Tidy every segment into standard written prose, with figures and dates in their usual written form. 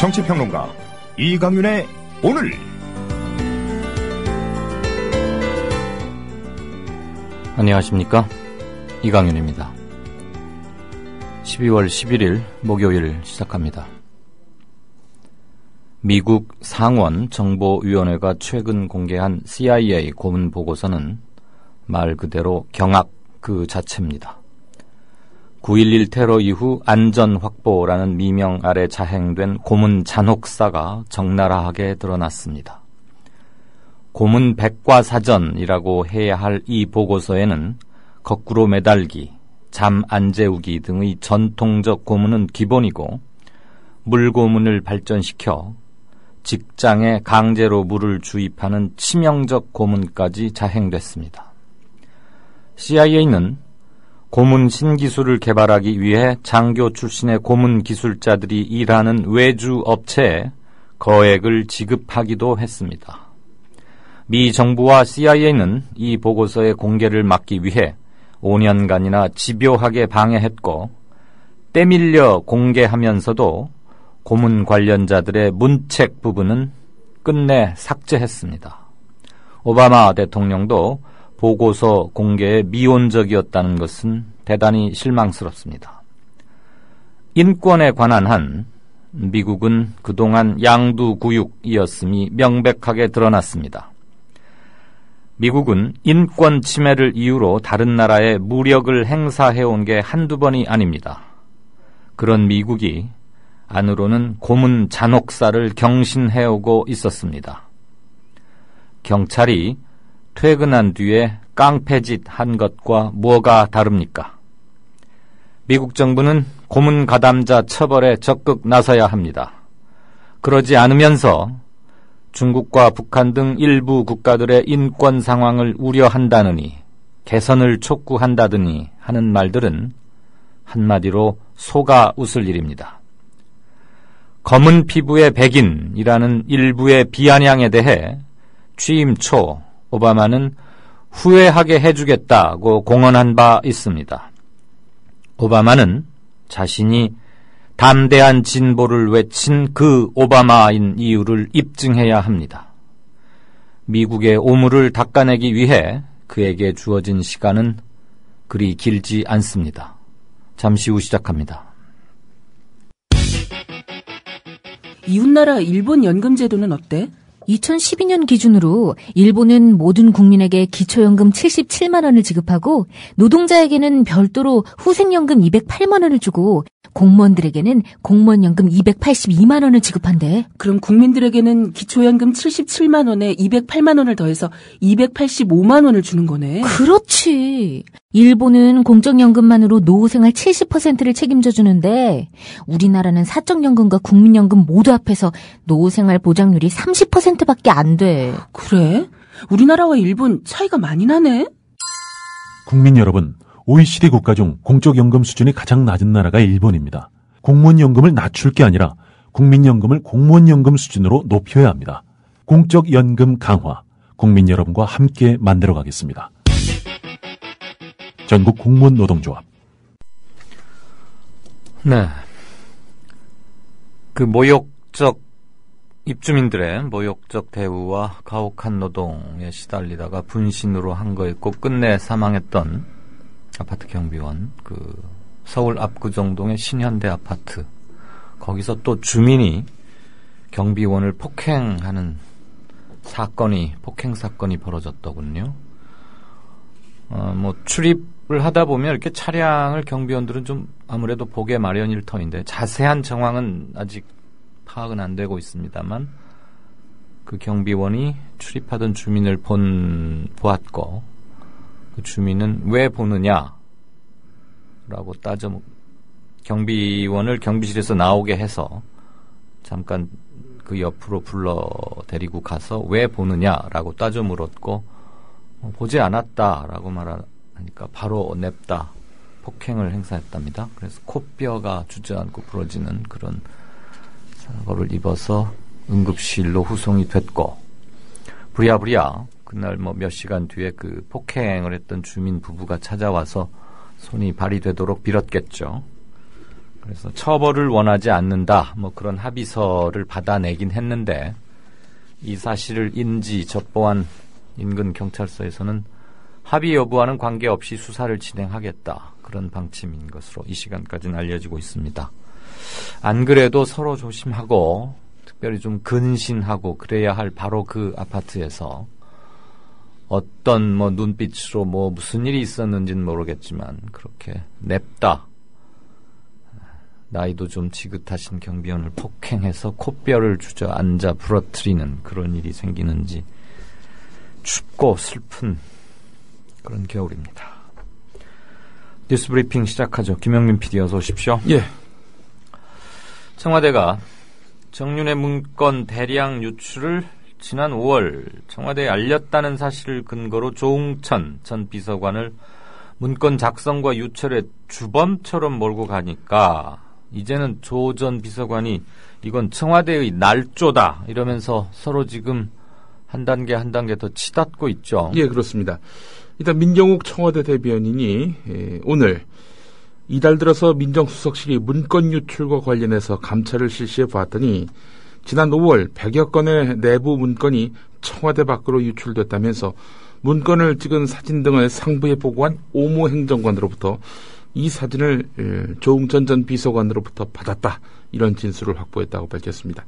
정치평론가 이강윤의 오늘. 안녕하십니까, 이강윤입니다. 12월 11일 목요일 시작합니다. 미국 상원 정보위원회가 최근 공개한 CIA 고문 보고서는 말 그대로 경악 그 자체입니다. 9.11 테러 이후 안전 확보라는 미명 아래 자행된 고문 잔혹사가 적나라하게 드러났습니다. 고문 백과사전이라고 해야 할 이 보고서에는 거꾸로 매달기, 잠 안 재우기 등의 전통적 고문은 기본이고, 물고문을 발전시켜 직장에 강제로 물을 주입하는 치명적 고문까지 자행됐습니다. CIA는 고문 신기술을 개발하기 위해 장교 출신의 고문 기술자들이 일하는 외주 업체에 거액을 지급하기도 했습니다. 미 정부와 CIA는 이 보고서의 공개를 막기 위해 5년간이나 집요하게 방해했고, 때밀려 공개하면서도 고문 관련자들의 문책 부분은 끝내 삭제했습니다. 오바마 대통령도 보고서 공개에 미온적이었다는 것은 대단히 실망스럽습니다. 인권에 관한 한 미국은 그동안 양두구육이었음이 명백하게 드러났습니다. 미국은 인권 침해를 이유로 다른 나라에 무력을 행사해온 게 한두 번이 아닙니다. 그런 미국이 안으로는 고문 잔혹사를 경신해오고 있었습니다. 경찰이 퇴근한 뒤에 깡패짓 한 것과 뭐가 다릅니까? 미국 정부는 고문 가담자 처벌에 적극 나서야 합니다. 그러지 않으면서 중국과 북한 등 일부 국가들의 인권 상황을 우려한다느니, 개선을 촉구한다더니 하는 말들은 한마디로 속아 웃을 일입니다. 검은 피부의 백인이라는 일부의 비아냥에 대해 취임 초 오바마는 후회하게 해주겠다고 공언한 바 있습니다. 오바마는 자신이 담대한 진보를 외친 그 오바마인 이유를 입증해야 합니다. 미국의 오물을 닦아내기 위해 그에게 주어진 시간은 그리 길지 않습니다. 잠시 후 시작합니다. 이웃나라 일본 연금제도는 어때? 2012년 기준으로 일본은 모든 국민에게 기초연금 77만 원을 지급하고, 노동자에게는 별도로 후생연금 208만 원을 주고, 공무원들에게는 공무원연금 282만 원을 지급한대. 그럼 국민들에게는 기초연금 77만 원에 208만 원을 더해서 285만 원을 주는 거네. 그렇지. 일본은 공적연금만으로 노후생활 70%를 책임져 주는데, 우리나라는 사적연금과 국민연금 모두 합해서 노후생활 보장률이 30%밖에 안 돼. 그래? 우리나라와 일본 차이가 많이 나네? 국민 여러분, OECD 국가 중 공적연금 수준이 가장 낮은 나라가 일본입니다. 공무원연금을 낮출 게 아니라 국민연금을 공무원연금 수준으로 높여야 합니다. 공적연금 강화, 국민 여러분과 함께 만들어가겠습니다. 전국 공무원 노동조합. 네. 그 모욕적 입주민들의 모욕적 대우와 가혹한 노동에 시달리다가 분신으로 한거했고 끝내 사망했던 아파트 경비원, 서울 압구정동의 신현대 아파트, 거기서 또 주민이 경비원을 폭행하는 폭행 사건이 벌어졌더군요. 출입을 하다 보면 이렇게 차량을 경비원들은 좀 아무래도 보게 마련일 터인데, 자세한 정황은 아직 파악은 안 되고 있습니다만, 그 경비원이 출입하던 주민을 보았고, 그 주민은 왜 보느냐? 라고 경비원을 경비실에서 나오게 해서 잠깐 그 옆으로 불러 데리고 가서 왜 보느냐라고 따져 물었고, 보지 않았다라고 말하니까 바로 냅다 폭행을 행사했답니다. 그래서 코뼈가 주저앉고 부러지는 그런 사고를 입어서 응급실로 후송이 됐고, 부랴부랴 그날 몇 시간 뒤에 그 폭행을 했던 주민 부부가 찾아와서 손이 발휘되도록 빌었겠죠. 그래서 처벌을 원하지 않는다. 뭐 그런 합의서를 받아내긴 했는데 이 사실을 인지 접보한 인근 경찰서에서는 합의 여부와는 관계없이 수사를 진행하겠다. 그런 방침인 것으로 이 시간까지는 알려지고 있습니다. 안 그래도 서로 조심하고 특별히 좀 근신하고 그래야 할 바로 그 아파트에서 어떤 뭐 눈빛으로 뭐 무슨 일이 있었는지는 모르겠지만 그렇게 냅다 나이도 좀 지긋하신 경비원을 폭행해서 콧뼈를 주저앉아 부러뜨리는 그런 일이 생기는지 춥고 슬픈 그런 겨울입니다. 뉴스브리핑 시작하죠. 김영민 PD 어서 오십시오. 예. 청와대가 정윤회 문건 대량 유출을 지난 5월 청와대에 알렸다는 사실을 근거로 조응천 전 비서관을 문건 작성과 유출의 주범처럼 몰고 가니까 이제는 조 전 비서관이 이건 청와대의 날조다 이러면서 서로 지금 한 단계 더 치닫고 있죠. 예, 그렇습니다. 일단 민경욱 청와대 대변인이 오늘 이달 들어서 민정수석실이 문건 유출과 관련해서 감찰을 실시해 보았더니 지난 5월 100여 건의 내부 문건이 청와대 밖으로 유출됐다면서 문건을 찍은 사진 등을 상부에 보고한 오모 행정관으로부터 이 사진을 조응천 전 비서관으로부터 받았다. 이런 진술을 확보했다고 밝혔습니다.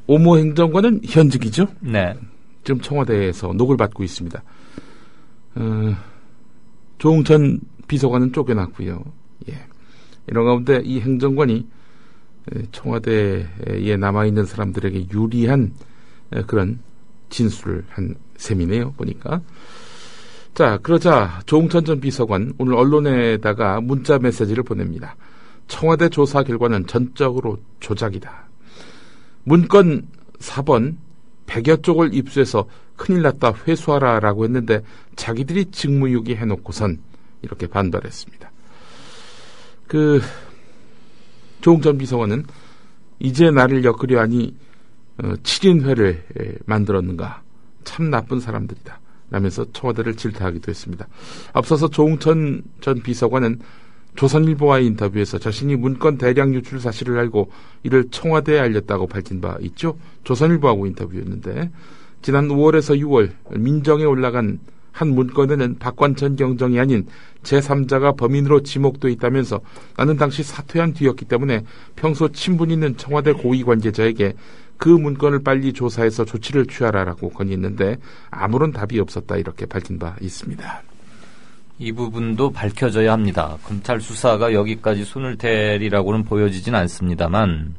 오모 행정관은 현직이죠? 네. 지금 청와대에서 녹을 받고 있습니다. 조응천 비서관은 쫓겨났고요. 예. 이런 가운데 이 행정관이 청와대에 남아있는 사람들에게 유리한 그런 진술을 한 셈이네요. 보니까. 자, 그러자 조응천 전 비서관 오늘 언론에다가 문자 메시지를 보냅니다. 청와대 조사 결과는 전적으로 조작이다. 문건 4번 100여 쪽을 입수해서 큰일 났다 회수하라라고 했는데 자기들이 직무유기 해놓고선 이렇게 반발했습니다. 조응천 비서관은 이제 나를 엮으려 하니 7인회를 만들었는가. 참 나쁜 사람들이다. 라면서 청와대를 질타하기도 했습니다. 앞서서 조응천 전 비서관은 조선일보와의 인터뷰에서 자신이 문건 대량 유출 사실을 알고 이를 청와대에 알렸다고 밝힌 바 있죠. 조선일보하고 인터뷰였는데 지난 5월에서 6월 민정에 올라간 한 문건에는 박관천 경정이 아닌 제3자가 범인으로 지목돼 있다면서 나는 당시 사퇴한 뒤였기 때문에 평소 친분 있는 청와대 고위 관계자에게 그 문건을 빨리 조사해서 조치를 취하라라고 건의했는데 아무런 답이 없었다 이렇게 밝힌 바 있습니다. 이 부분도 밝혀져야 합니다. 검찰 수사가 여기까지 손을 대리라고는 보여지진 않습니다만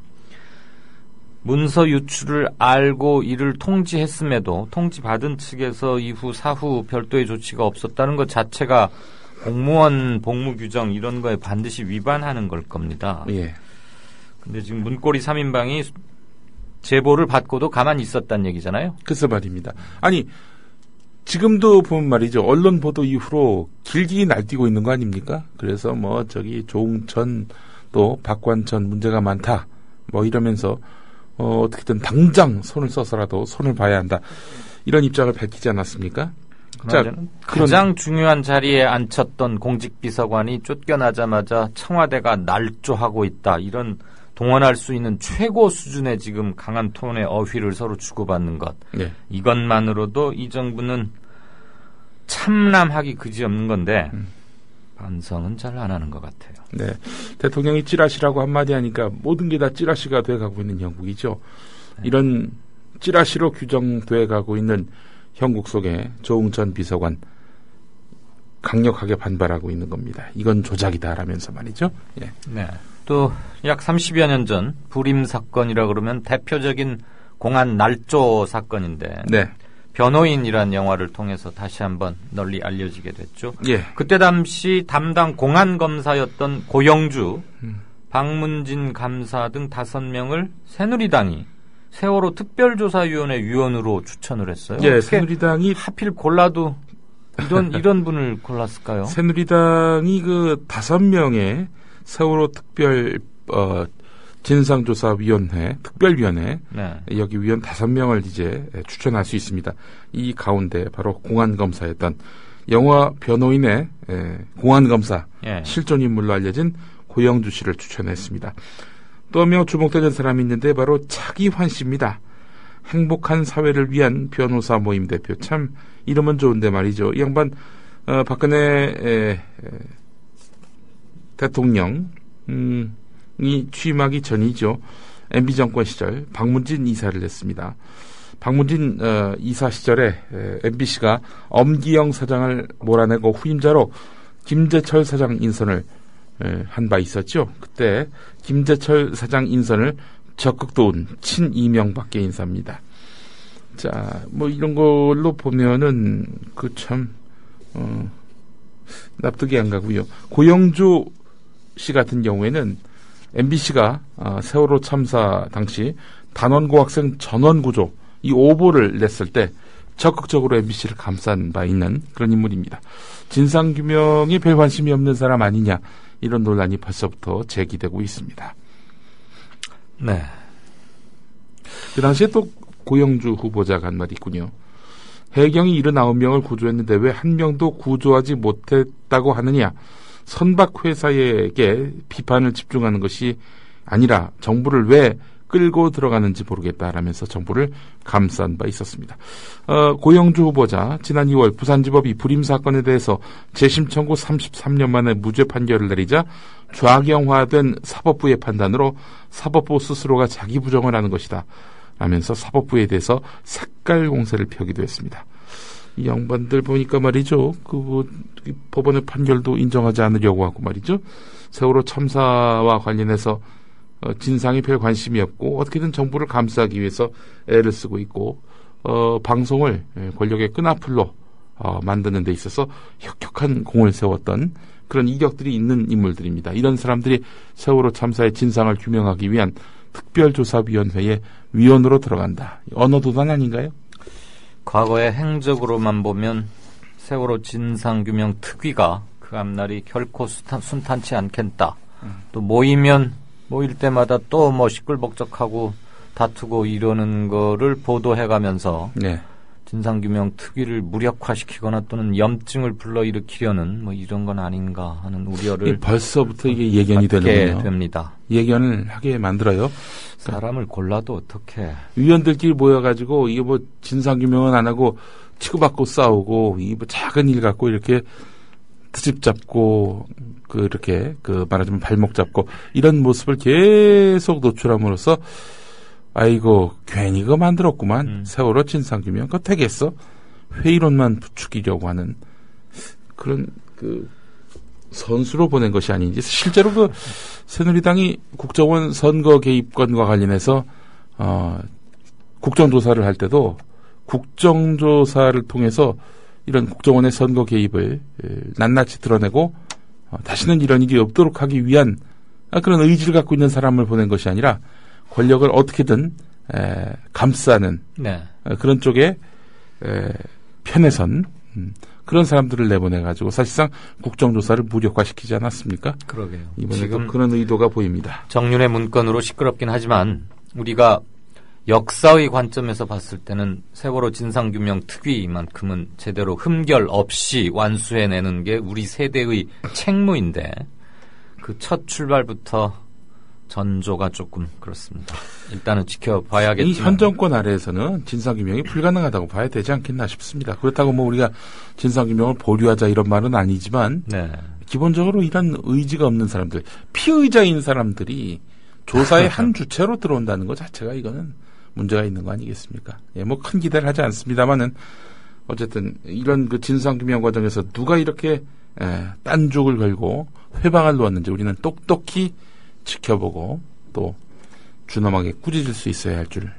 문서 유출을 알고 이를 통지했음에도 통지받은 측에서 이후 사후 별도의 조치가 없었다는 것 자체가 공무원 복무규정 이런 거에 반드시 위반하는 걸 겁니다. 예. 근데 지금 문고리 3인방이 제보를 받고도 가만히 있었다는 얘기잖아요. 글쎄 말입니다. 아니 지금도 보면 말이죠. 언론 보도 이후로 길게 날뛰고 있는 거 아닙니까? 그래서 조응천 또 박관천 문제가 많다. 이러면서 어떻게든 당장 손을 써서라도 손을 봐야 한다. 이런 입장을 밝히지 않았습니까? 자, 가장 중요한 자리에 앉혔던 공직비서관이 쫓겨나자마자 청와대가 날조하고 있다. 이런 동원할 수 있는 최고 수준의 지금 강한 톤의 어휘를 서로 주고받는 것. 네. 이것만으로도 이 정부는 참남하기 그지없는 건데 반성은 잘 안 하는 것 같아요. 네, 대통령이 찌라시라고 한마디 하니까 모든 게 다 찌라시가 돼가고 있는 형국이죠. 네. 이런 찌라시로 규정돼 가고 있는 형국 속에 조응천 비서관 강력하게 반발하고 있는 겁니다. 이건 조작이다라면서 말이죠. 예. 네. 또 약 30여 년 전 불임 사건이라 그러면 대표적인 공안 날조 사건인데 네. 변호인이란 영화를 통해서 다시 한번 널리 알려지게 됐죠. 예. 그때 당시 담당 공안검사였던 고영주, 박문진 감사 등 5명을 새누리당이 세월호 특별조사위원회 위원으로 추천을 했어요. 예, 새누리당이 하필 골라도 이런 분을 골랐을까요? 새누리당이 5명의 세월호 특별 진상조사위원회, 특별위원회, 네. 여기 위원 5명을 이제 추천할 수 있습니다. 이 가운데 바로 공안검사였던 영화 변호인의 공안검사, 예. 실존 인물로 알려진 고영주 씨를 추천했습니다. 또 한 명 주목되는 사람이 있는데 바로 차기환 씨입니다. 행복한 사회를 위한 변호사 모임 대표. 참 이름은 좋은데 말이죠. 이 양반 박근혜 대통령이 취임하기 전이죠. MB 정권 시절 박문진 이사를 냈습니다. 박문진 이사 시절에 MBC가 엄기영 사장을 몰아내고 후임자로 김재철 사장 인선을 한 바 있었죠. 그때 김재철 사장 인선을 적극 도운 친이명박계 인사입니다. 자, 뭐 이런 걸로 보면은 납득이 안 가고요. 고영주 씨 같은 경우에는 MBC가 세월호 참사 당시 단원고 학생 전원구조 이 오보를 냈을 때 적극적으로 MBC를 감싼 바 있는 그런 인물입니다. 진상규명에 별 관심이 없는 사람 아니냐 이런 논란이 벌써부터 제기되고 있습니다. 네. 그 당시에 또 고영주 후보자가 한 말이 있군요. 해경이 79명을 구조했는데 왜 한 명도 구조하지 못했다고 하느냐. 선박회사에게 비판을 집중하는 것이 아니라 정부를 왜 끌고 들어가는지 모르겠다라면서 정부를 감싼 바 있었습니다. 고영주 후보자 지난 2월 부산지법이 불임 사건에 대해서 재심 청구 33년 만에 무죄 판결을 내리자 좌경화된 사법부의 판단으로 사법부 스스로가 자기 부정을 하는 것이다 라면서 사법부에 대해서 색깔 공세를 펴기도 했습니다. 이 양반들 보니까 말이죠. 법원의 판결도 인정하지 않으려고 하고 말이죠. 세월호 참사와 관련해서 진상에 별 관심이 없고 어떻게든 정부를 감싸기 위해서 애를 쓰고 있고 방송을 권력의 끈앞으로 만드는 데 있어서 혁혁한 공을 세웠던 그런 이력들이 있는 인물들입니다. 이런 사람들이 세월호 참사의 진상을 규명하기 위한 특별조사위원회의 위원으로 들어간다. 언어도단 아닌가요? 과거의 행적으로만 보면 세월호 진상규명 특위가 그 앞날이 결코 순탄치 않겠다. 또 모일 때마다 또 뭐 시끌벅적하고 다투고 이러는 거를 보도해가면서 네. 진상규명 특위를 무력화시키거나 또는 염증을 불러일으키려는 뭐 이런 건 아닌가 하는 우려를 벌써부터 이게 예견이 되는군요. 됩니다. 예견을 하게 만들어요. 사람을 골라도 어떻게 위원들끼리 모여가지고 이게 뭐 진상규명은 안 하고 치고받고 싸우고 이 뭐 작은 일 갖고 이렇게 트집 잡고 이렇게 말하자면 발목 잡고 이런 모습을 계속 노출함으로써 아이고 괜히 그거 만들었구만. 세월호 진상규명 그거 되겠어. 회의론만 부추기려고 하는 그런 선수로 보낸 것이 아닌지. 실제로 새누리당이 국정원 선거 개입권과 관련해서 국정조사를 할 때도 국정조사를 통해서 이런 국정원의 선거 개입을 낱낱이 드러내고 다시는 이런 일이 없도록 하기 위한 그런 의지를 갖고 있는 사람을 보낸 것이 아니라 권력을 어떻게든 감싸는 네. 그런 쪽에 편에 선 그런 사람들을 내보내가지고 사실상 국정조사를 무력화시키지 않았습니까? 그러게요. 이번에도 그런 의도가 보입니다. 정윤의 문건으로 시끄럽긴 하지만 우리가 역사의 관점에서 봤을 때는 세월호 진상규명 특위만큼은 제대로 흠결 없이 완수해내는 게 우리 세대의 책무인데 그 첫 출발부터 전조가 조금 그렇습니다. 일단은 지켜봐야겠지만 이 현 정권 아래에서는 진상규명이 불가능하다고 봐야 되지 않겠나 싶습니다. 그렇다고 뭐 우리가 진상규명을 보류하자 이런 말은 아니지만 네. 기본적으로 이런 의지가 없는 사람들, 피의자인 사람들이 조사의 한 주체로 들어온다는 것 자체가 이거는 문제가 있는 거 아니겠습니까? 예, 뭐 큰 기대를 하지 않습니다만은 어쨌든 이런 진상규명 과정에서 누가 이렇게 딴죽을 걸고 회방을 놓았는지 우리는 똑똑히 지켜보고 또 준엄하게 꾸짖을 수 있어야 할 줄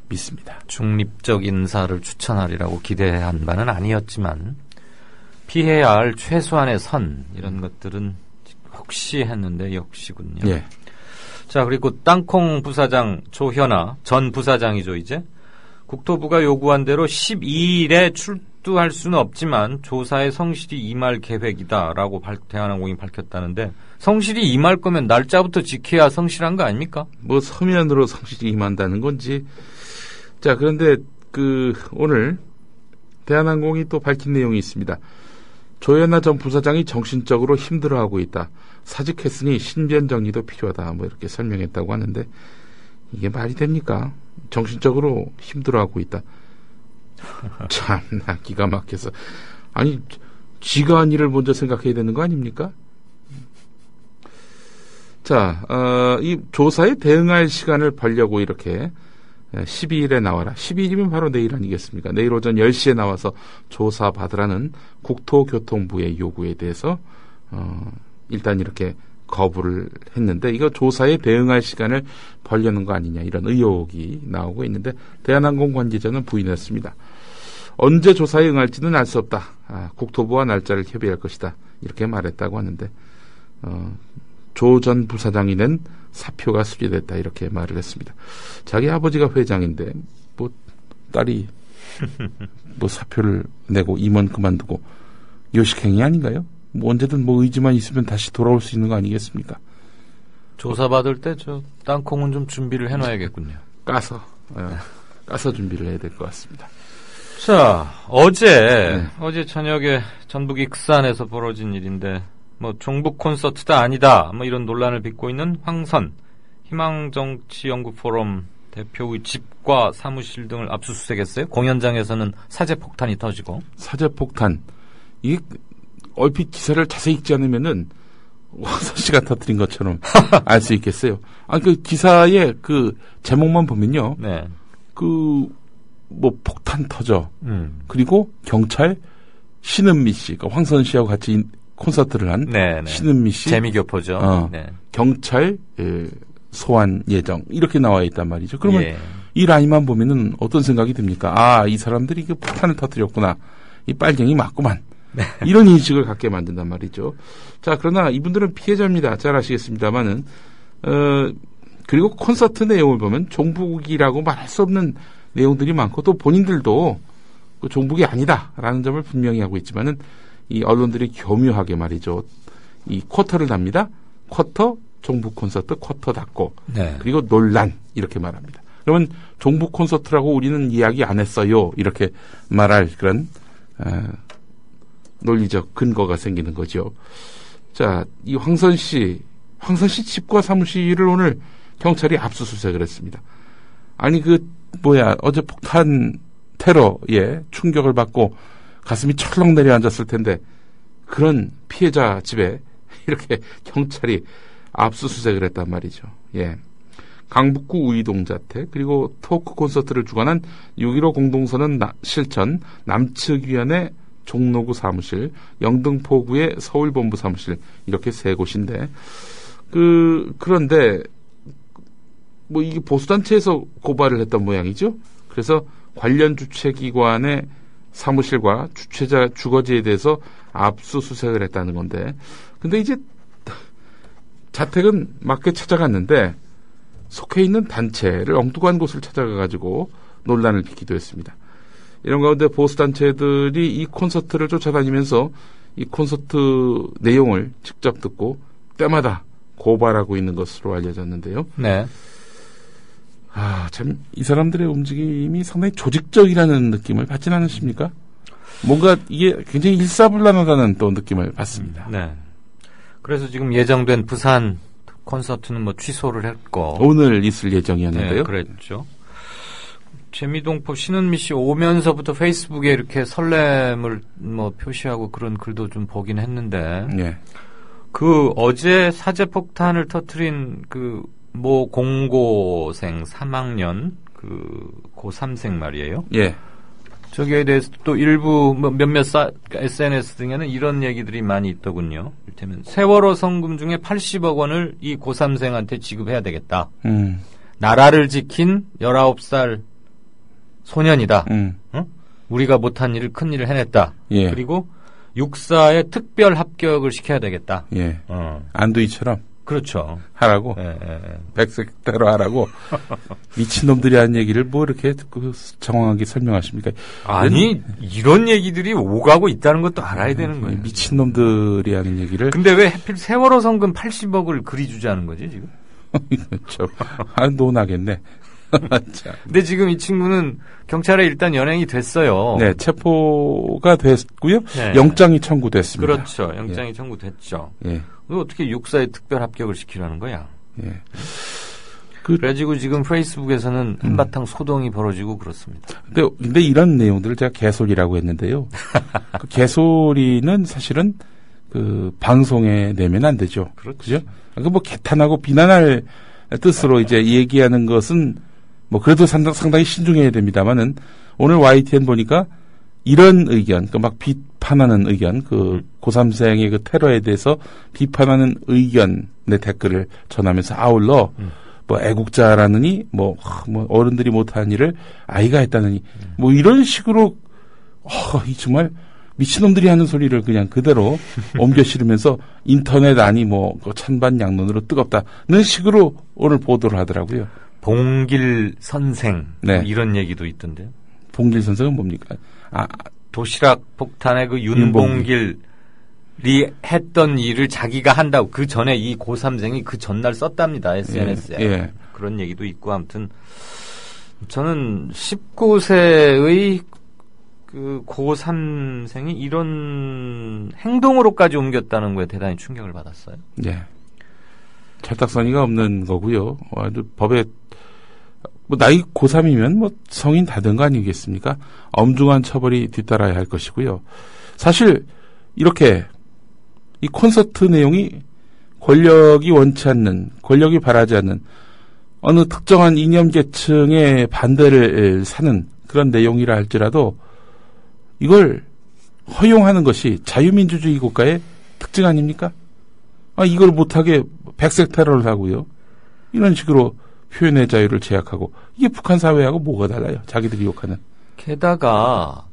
믿습니다. 중립적 인사를 추천하리라고 기대한 바는 아니었지만 피해야 할 최소한의 선 이런 것들은 혹시 했는데 역시군요. 예. 자, 그리고 땅콩 부사장 조현아 전 부사장이죠. 이제 국토부가 요구한 대로 12일에 출두할 수는 없지만 조사에 성실히 임할 계획이다라고 대한항공이 밝혔다는데 성실히 임할 거면 날짜부터 지켜야 성실한 거 아닙니까? 뭐 서면으로 성실히 임한다는 건지. 자, 그런데 오늘 대한항공이 또 밝힌 내용이 있습니다. 조현아 전 부사장이 정신적으로 힘들어하고 있다. 사직했으니 신변 정리도 필요하다. 뭐 이렇게 설명했다고 하는데 이게 말이 됩니까? 정신적으로 힘들어하고 있다. 참나 기가 막혀서. 아니 지가 한 일을 먼저 생각해야 되는 거 아닙니까? 자, 이 조사에 대응할 시간을 벌려고 이렇게 12일에 나와라. 12일이면 바로 내일 아니겠습니까? 내일 오전 10시에 나와서 조사 받으라는 국토교통부의 요구에 대해서 일단 이렇게 거부를 했는데 이거 조사에 대응할 시간을 벌려는 거 아니냐 이런 의혹이 나오고 있는데 대한항공 관계자는 부인했습니다. 언제 조사에 응할지는 알 수 없다. 국토부와 날짜를 협의할 것이다. 이렇게 말했다고 하는데 조 전 부사장이 낸 사표가 수리됐다 이렇게 말을 했습니다. 자기 아버지가 회장인데 뭐 딸이 뭐 사표를 내고 임원 그만두고 요식행위 아닌가요? 뭐 언제든 뭐 의지만 있으면 다시 돌아올 수 있는 거 아니겠습니까? 조사받을 때 저 땅콩은 좀 준비를 해놔야겠군요. 까서 준비를 해야 될 것 같습니다. 자, 어제 저녁에 전북 익산에서 벌어진 일인데 뭐 종북 콘서트다 아니다 뭐 이런 논란을 빚고 있는 황선 희망정치연구포럼 대표의 집과 사무실 등을 압수수색했어요. 공연장에서는 사제폭탄이 터지고. 사제폭탄. 이게 얼핏 기사를 자세히 읽지 않으면은 황선 씨가 터뜨린 것처럼 알 수 있겠어요. 그 기사의 그 제목만 보면요. 네. 뭐 폭탄 터져. 그리고 경찰 신은미 씨, 그러니까 황선 씨하고 같이 콘서트를 한 신은미 씨. 재미교포죠. 네. 경찰 소환 예정 이렇게 나와 있단 말이죠. 그러면 이 라인만 보면은 어떤 생각이 듭니까? 이 사람들이 그 폭탄을 터뜨렸구나. 이 빨갱이 맞구만. 네. 이런 인식을 갖게 만든단 말이죠. 자, 그러나 이분들은 피해자입니다. 잘 아시겠습니다만은 그리고 콘서트 내용을 보면 종북이라고 말할 수 없는 내용들이 많고 또 본인들도 그 종북이 아니다라는 점을 분명히 하고 있지만은 이 언론들이 교묘하게 말이죠. 이 쿼터를 답니다. 쿼터 종북 콘서트 쿼터 닫고 그리고 논란 이렇게 말합니다. 그러면 종북 콘서트라고 우리는 이야기 안 했어요. 이렇게 말할 그런 논리적 근거가 생기는 거죠. 자, 이 황선 씨 집과 사무실을 오늘 경찰이 압수수색을 했습니다. 아니 어제 폭탄 테러에 충격을 받고 가슴이 철렁 내려앉았을 텐데 그런 피해자 집에 이렇게 경찰이 압수수색을 했단 말이죠. 예. 강북구 우이동자택 그리고 토크 콘서트를 주관한 6.15 공동선언 실천 남측위원회 종로구 사무실, 영등포구의 서울본부 사무실 이렇게 세 곳인데 그런데 뭐 이게 보수단체에서 고발을 했던 모양이죠. 그래서 관련 주최기관의 사무실과 주최자 주거지에 대해서 압수수색을 했다는 건데 근데 이제 자택은 맞게 찾아갔는데 속해 있는 단체를 엉뚱한 곳을 찾아가가지고 논란을 빚기도 했습니다. 이런 가운데 보수단체들이 이 콘서트를 쫓아다니면서 이 콘서트 내용을 직접 듣고 때마다 고발하고 있는 것으로 알려졌는데요. 네. 참 이 사람들의 움직임이 상당히 조직적이라는 느낌을 받진 않으십니까? 뭔가 이게 굉장히 일사불란하다는 또 느낌을 받습니다. 네. 그래서 지금 예정된 부산 콘서트는 뭐 취소를 했고 오늘 있을 예정이었는데요. 네, 그랬죠. 재미동포 신은미 씨 오면서부터 페이스북에 이렇게 설렘을 뭐 표시하고 그런 글도 좀 보긴 했는데 어제 사제폭탄을 터뜨린 모 공고생 3학년 고3생 말이에요. 예. 저기에 대해서 또 일부 몇몇 SNS 등에는 이런 얘기들이 많이 있더군요. 이를테면 세월호 성금 중에 80억 원을 이 고3생한테 지급해야 되겠다. 나라를 지킨 19살 소년이다. 우리가 못한 일을 큰 일을 해냈다. 예. 그리고 육사에 특별 합격을 시켜야 되겠다. 예. 안두희처럼. 그렇죠. 하라고. 백색대로 하라고. 미친놈들이 하는 얘기를 뭐 이렇게 정확하게 설명하십니까? 아니, 이런 얘기들이 오가고 있다는 것도 알아야 되는 거예요. 미친놈들이 하는 얘기를. 근데 왜 하필 세월호 성금 80억을 그리 주자는 거지, 지금? 그렇죠. 논하겠네. 근데 지금 이 친구는 경찰에 일단 연행이 됐어요. 네, 체포가 됐고요. 네. 영장이 청구됐습니다. 그렇죠. 영장이 청구됐죠. 예. 어떻게 육사에 특별 합격을 시키라는 거야? 예. 그래가지고 지금 페이스북에서는 한바탕 소동이 벌어지고 그렇습니다. 근데 이런 내용들을 제가 개소리라고 했는데요. 그 개소리는 사실은 그 방송에 내면 안 되죠. 그죠? 그 뭐 개탄하고 비난할 뜻으로 이제 얘기하는 것은 뭐 그래도 상당히 신중해야 됩니다만은 오늘 YTN 보니까 이런 의견, 그 막 비판하는 의견, 그 고3생의 그 테러에 대해서 비판하는 의견의 댓글을 전하면서 아울러 뭐 애국자라느니 뭐 어른들이 못하는 일을 아이가 했다느니 뭐 이런 식으로 이 정말 미친놈들이 하는 소리를 그냥 그대로 옮겨 실으면서 인터넷 아니 뭐 찬반양론으로 뜨겁다는 식으로 오늘 보도를 하더라고요. 봉길 선생 네. 이런 얘기도 있던데요. 봉길 선생은 뭡니까? 도시락 폭탄의 그 윤봉길이 했던 일을 자기가 한다고 그 전에 이 고3생이 그 전날 썼답니다. SNS에. 예. 그런 얘기도 있고 아무튼 저는 19세의 그 고3생이 이런 행동으로까지 옮겼다는 거에 대단히 충격을 받았어요. 예. 철딱서니가 없는 거고요. 법에 뭐 나이 고3이면 뭐 성인 다 된 거 아니겠습니까? 엄중한 처벌이 뒤따라야 할 것이고요. 사실 이렇게 이 콘서트 내용이 권력이 원치 않는, 권력이 바라지 않는 어느 특정한 이념 계층의 반대를 사는 그런 내용이라 할지라도 이걸 허용하는 것이 자유민주주의 국가의 특징 아닙니까? 이걸 못하게 백색 테러를 하고요. 이런 식으로 표현의 자유를 제약하고 이게 북한 사회하고 뭐가 달라요? 자기들이 욕하는. 게다가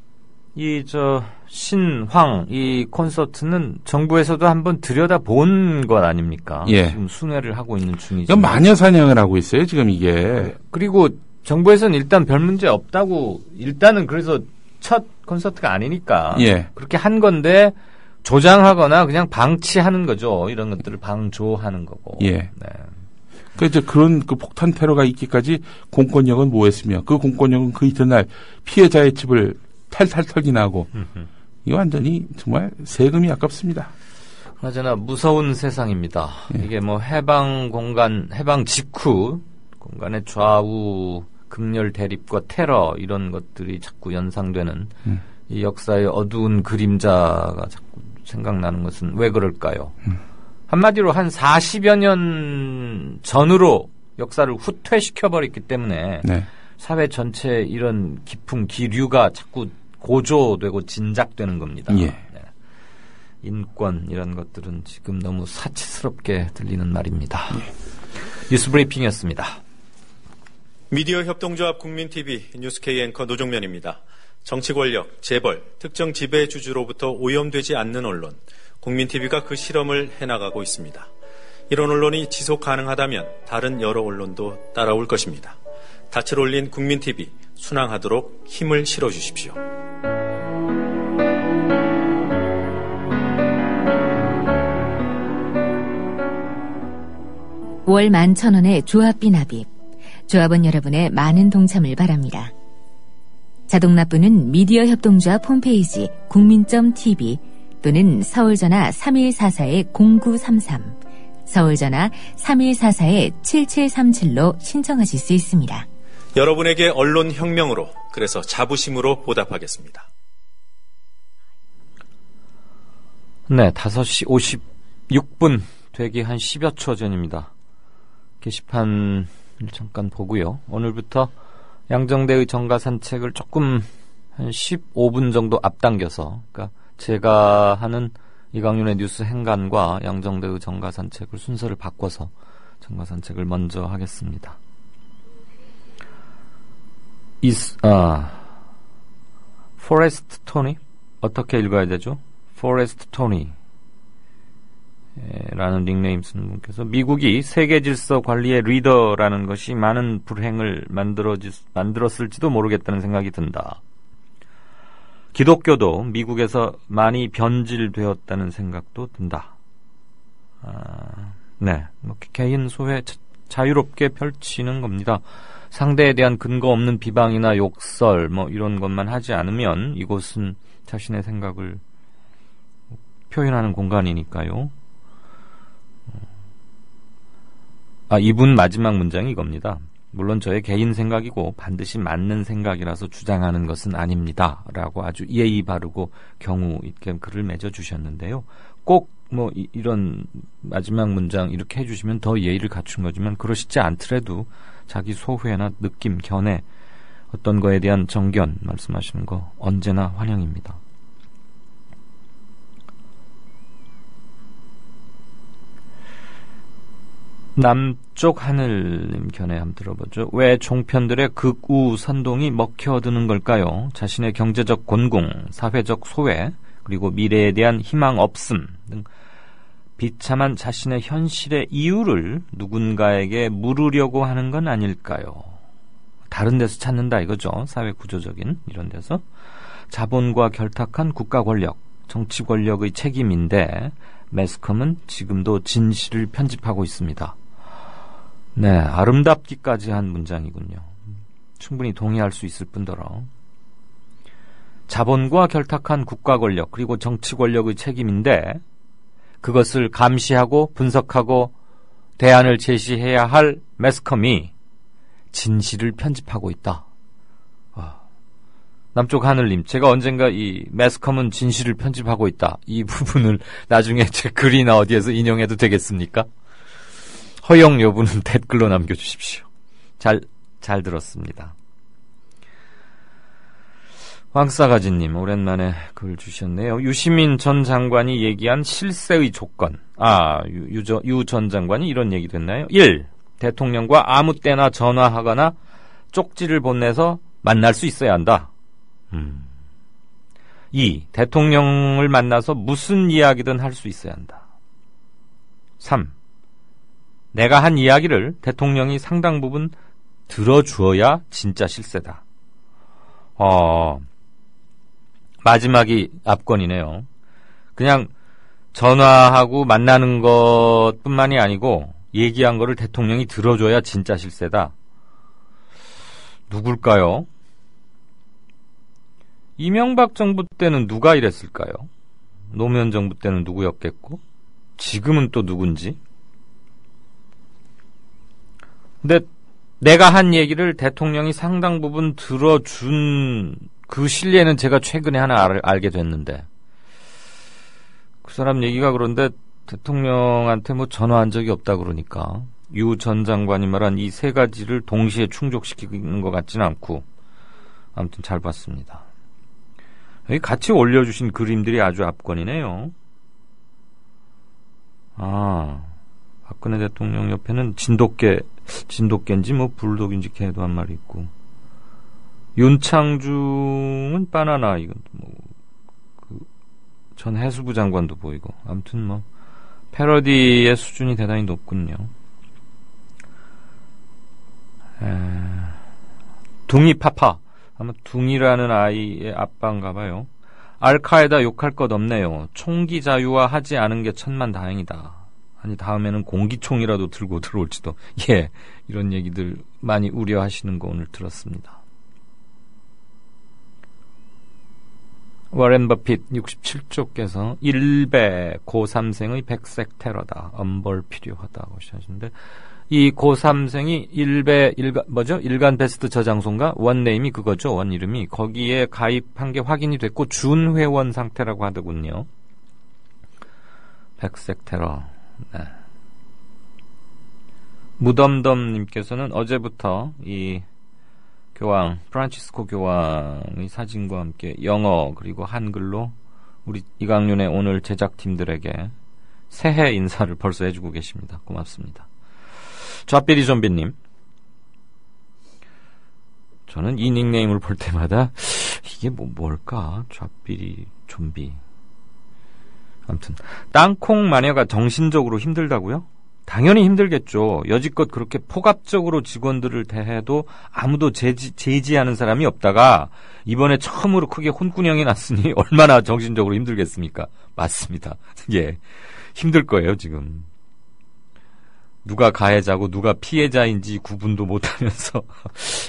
신황 이 콘서트는 정부에서도 한번 들여다본 것 아닙니까? 예. 지금 순회를 하고 있는 중이죠. 이건 마녀 사냥을 하고 있어요. 지금 이게. 그리고 정부에서는 일단 별 문제 없다고 일단은 그래서 첫 콘서트가 아니니까 예. 그렇게 한 건데 조장하거나 그냥 방치하는 거죠. 이런 것들을 방조하는 거고. 예. 네. 이제 그런 그 폭탄 테러가 있기까지 공권력은 뭐 했으며 그 공권력은 그 이튿날 피해자의 집을 탈탈 털기나 하고 이 완전히 정말 세금이 아깝습니다. 그나저나 무서운 세상입니다. 예. 이게 뭐 해방 직후 공간의 좌우 극렬 대립과 테러 이런 것들이 자꾸 연상되는 이 역사의 어두운 그림자가 자꾸 생각나는 것은 왜 그럴까요? 한마디로 한 40여 년 전으로 역사를 후퇴시켜버렸기 때문에 네. 사회 전체 이런 깊은 기류가 자꾸 고조되고 진작되는 겁니다. 예. 네. 인권 이런 것들은 지금 너무 사치스럽게 들리는 말입니다. 뉴스 브리핑이었습니다. 미디어 협동조합 국민TV 뉴스K 앵커 노종면입니다. 정치 권력, 재벌, 특정 지배주주로부터 오염되지 않는 언론, 국민TV가 그 실험을 해나가고 있습니다. 이런 언론이 지속 가능하다면 다른 여러 언론도 따라올 것입니다. 닻을 올린 국민TV, 순항하도록 힘을 실어주십시오. 월 11,000원의 조합비 납입. 조합원 여러분의 많은 동참을 바랍니다. 자동납부는 미디어 협동조합 홈페이지 국민.tv 또는 서울전화 3144-0933, 서울전화 3144-7737로 신청하실 수 있습니다. 여러분에게 언론 혁명으로, 그래서 자부심으로 보답하겠습니다. 네, 5시 56분 되기 한 10여 초 전입니다. 게시판을 잠깐 보고요. 오늘부터 양정대의 정가 산책을 조금 한 15분 정도 앞당겨서, 그러니까 제가 하는 이강윤의 뉴스 행간과 양정대의 정가 산책을 순서를 바꿔서 정가 산책을 먼저 하겠습니다. 포레스트 토니? 어떻게 읽어야 되죠? 포레스트 토니 라는 닉네임 쓰는 분께서 미국이 세계 질서 관리의 리더라는 것이 많은 불행을 만들었을지도 모르겠다는 생각이 든다. 기독교도 미국에서 많이 변질되었다는 생각도 든다. 네, 뭐 개인 소회 자유롭게 펼치는 겁니다. 상대에 대한 근거 없는 비방이나 욕설 이런 것만 하지 않으면 이곳은 자신의 생각을 표현하는 공간이니까요. 이분 마지막 문장이 이겁니다. 물론 저의 개인 생각이고 반드시 맞는 생각이라서 주장하는 것은 아닙니다. 라고 아주 예의 바르고 경우 있게 글을 맺어주셨는데요. 꼭 이런 마지막 문장 이렇게 해주시면 더 예의를 갖춘 거지만 그러시지 않더라도 자기 소회나 느낌, 견해, 어떤 거에 대한 정견 말씀하시는 거 언제나 환영입니다. 남쪽 하늘님 견해 한번 들어보죠. 왜 종편들의 극우 선동이 먹혀드는 걸까요? 자신의 경제적 곤궁, 사회적 소외, 그리고 미래에 대한 희망 없음 등 비참한 자신의 현실의 이유를 누군가에게 물으려고 하는 건 아닐까요? 다른 데서 찾는다 이거죠. 사회 구조적인 이런 데서. 자본과 결탁한 국가 권력, 정치 권력의 책임인데 매스컴은 지금도 진실을 편집하고 있습니다. 네, 아름답기까지 한 문장이군요. 충분히 동의할 수 있을 뿐더러 자본과 결탁한 국가 권력 그리고 정치 권력의 책임인데 그것을 감시하고 분석하고 대안을 제시해야 할 매스컴이 진실을 편집하고 있다. 남쪽 하늘님, 제가 언젠가 이 매스컴은 진실을 편집하고 있다 이 부분을 나중에 제 글이나 어디에서 인용해도 되겠습니까? 허용 여부는 댓글로 남겨주십시오. 잘 들었습니다. 황싸가지님, 오랜만에 글 주셨네요. 유시민 전 장관이 얘기한 실세의 조건. 유 전 장관이 이런 얘기도 했나요? 1. 대통령과 아무 때나 전화하거나 쪽지를 보내서 만날 수 있어야 한다. 2. 대통령을 만나서 무슨 이야기든 할 수 있어야 한다. 3. 내가 한 이야기를 대통령이 상당 부분 들어주어야 진짜 실세다. 마지막이 압권이네요. 그냥 전화하고 만나는 것뿐만이 아니고 얘기한 거를 대통령이 들어줘야 진짜 실세다. 누굴까요? 이명박 정부 때는 누가 이랬을까요? 노무현 정부 때는 누구였겠고 지금은 또 누군지. 근데 내가 한 얘기를 대통령이 상당 부분 들어준 그 실례는 제가 최근에 하나 알게 됐는데 그 사람 얘기가 그런데 대통령한테 전화한 적이 없다 그러니까 유 전 장관이 말한 이 세 가지를 동시에 충족시키는 것 같지는 않고 아무튼 잘 봤습니다. 여기 같이 올려주신 그림들이 아주 압권이네요. 박근혜 대통령 옆에는 진돗개인지 불독인지 개도 한 마리 있고 윤창중은 바나나 이건 전 해수부 장관도 보이고 아무튼 패러디의 수준이 대단히 높군요. 둥이파파 아마 둥이라는 아이의 아빠인가 봐요. 알카에다 욕할 것 없네요. 총기 자유화 하지 않은 게 천만다행이다. 아니 다음에는 공기총이라도 들고 들어올지도. 이런 얘기들 많이 우려하시는 거 오늘 들었습니다. 워렌 버핏 67쪽께서 일배 고3생의 백색 테러다. 엄벌 필요하다고 하시는데 이 고3생이 일간 베스트 저장소인가? 원네임이 그거죠. 원 이름이. 거기에 가입한 게 확인이 됐고 준회원 상태라고 하더군요. 백색 테러. 네. 무덤덤님께서는 어제부터 이 교황, 프란치스코 교황의 사진과 함께 영어 그리고 한글로 우리 이강윤의 오늘 제작팀들에게 새해 인사를 벌써 해주고 계십니다. 고맙습니다. 좌삐리 좀비님, 저는 이 닉네임을 볼 때마다 이게 뭘까? 좌삐리 좀비. 아무튼 땅콩 마녀가 정신적으로 힘들다고요? 당연히 힘들겠죠. 여지껏 그렇게 폭압적으로 직원들을 대해도 아무도 제지하는 사람이 없다가 이번에 처음으로 크게 혼꾸녕이 났으니 얼마나 정신적으로 힘들겠습니까? 맞습니다. 힘들 거예요 지금. 누가 가해자고 누가 피해자인지 구분도 못하면서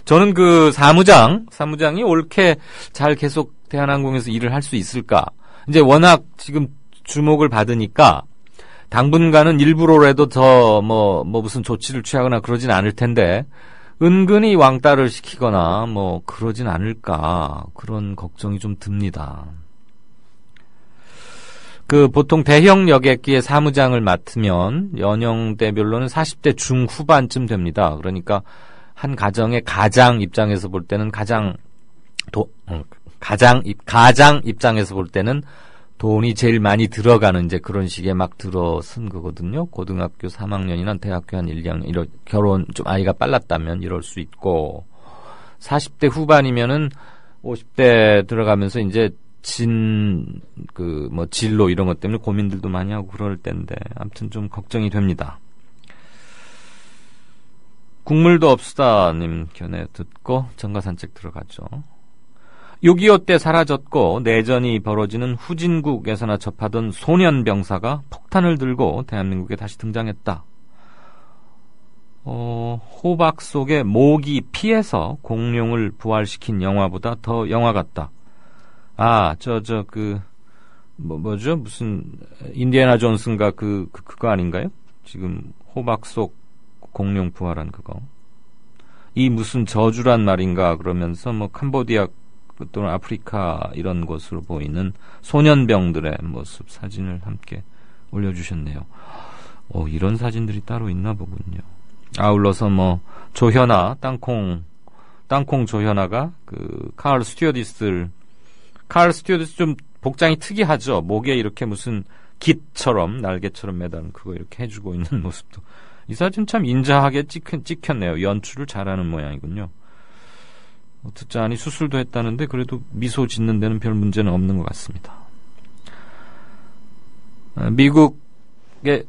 저는 그 사무장이 옳게 잘 계속 대한항공에서 일을 할 수 있을까? 이제 워낙 지금 주목을 받으니까 당분간은 일부러라도 더 무슨 조치를 취하거나 그러진 않을 텐데 은근히 왕따를 시키거나 그러진 않을까 그런 걱정이 좀 듭니다. 그 보통 대형 여객기의 사무장을 맡으면 연령대별로는 40대 중후반쯤 됩니다. 그러니까 한 가정의 가장 입장에서 볼 때는 가장 입장에서 볼 때는 돈이 제일 많이 들어가는 이제 그런 식의 막 들어선 거거든요. 고등학교 3학년이나 대학교 한 1, 2학년, 이런 결혼 좀 아이가 빨랐다면 이럴 수 있고, 40대 후반이면은 50대 들어가면서 이제 진로 이런 것 때문에 고민들도 많이 하고 그럴 때인데, 아무튼 좀 걱정이 됩니다. 국물도 없수다님 견해 듣고 정가 산책 들어가죠. 6.25 때 사라졌고 내전이 벌어지는 후진국에서나 접하던 소년병사가 폭탄을 들고 대한민국에 다시 등장했다. 호박 속에 모기 피해서 공룡을 부활시킨 영화보다 더 영화 같다. 뭐죠? 무슨 인디애나 존슨가 그거 아닌가요? 지금 호박 속 공룡 부활한 그거. 이 무슨 저주란 말인가 그러면서 캄보디아 또는 아프리카 이런 곳으로 보이는 소년병들의 모습 사진을 함께 올려주셨네요. 이런 사진들이 따로 있나 보군요. 아울러서 조현아 땅콩 조현아가 카를 스튜어디스 좀 복장이 특이하죠. 목에 이렇게 무슨 깃처럼 날개처럼 매달은 그거 이렇게 해주고 있는 모습도 이 사진 참 인자하게 찍혔네요. 연출을 잘하는 모양이군요. 듣자하니 수술도 했다는데 그래도 미소 짓는 데는 별 문제는 없는 것 같습니다. 미국의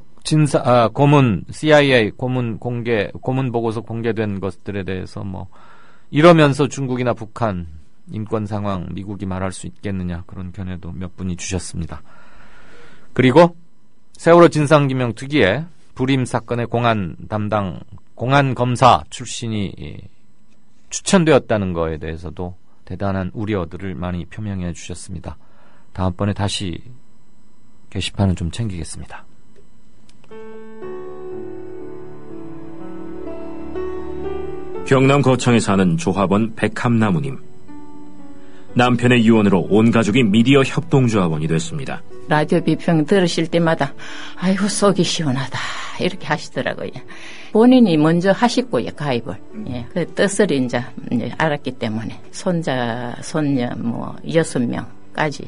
고문 CIA 고문 보고서 공개된 것들에 대해서 이러면서 중국이나 북한 인권 상황 미국이 말할 수 있겠느냐 그런 견해도 몇 분이 주셨습니다. 그리고 세월호 진상규명 특위에 불임 사건의 공안 검사 출신이 추천되었다는 거에 대해서도 대단한 우려들을 많이 표명해 주셨습니다. 다음번에 다시 게시판은 좀 챙기겠습니다. 경남 거창에 사는 조합원 백함나무님. 남편의 유언으로 온 가족이 미디어 협동조합원이 됐습니다. 라디오 비평 들으실 때마다 아이고 속이 시원하다 이렇게 하시더라고요. 본인이 먼저 하시고요 가입을. 그 뜻을 이제 알았기 때문에 손자 손녀 6명까지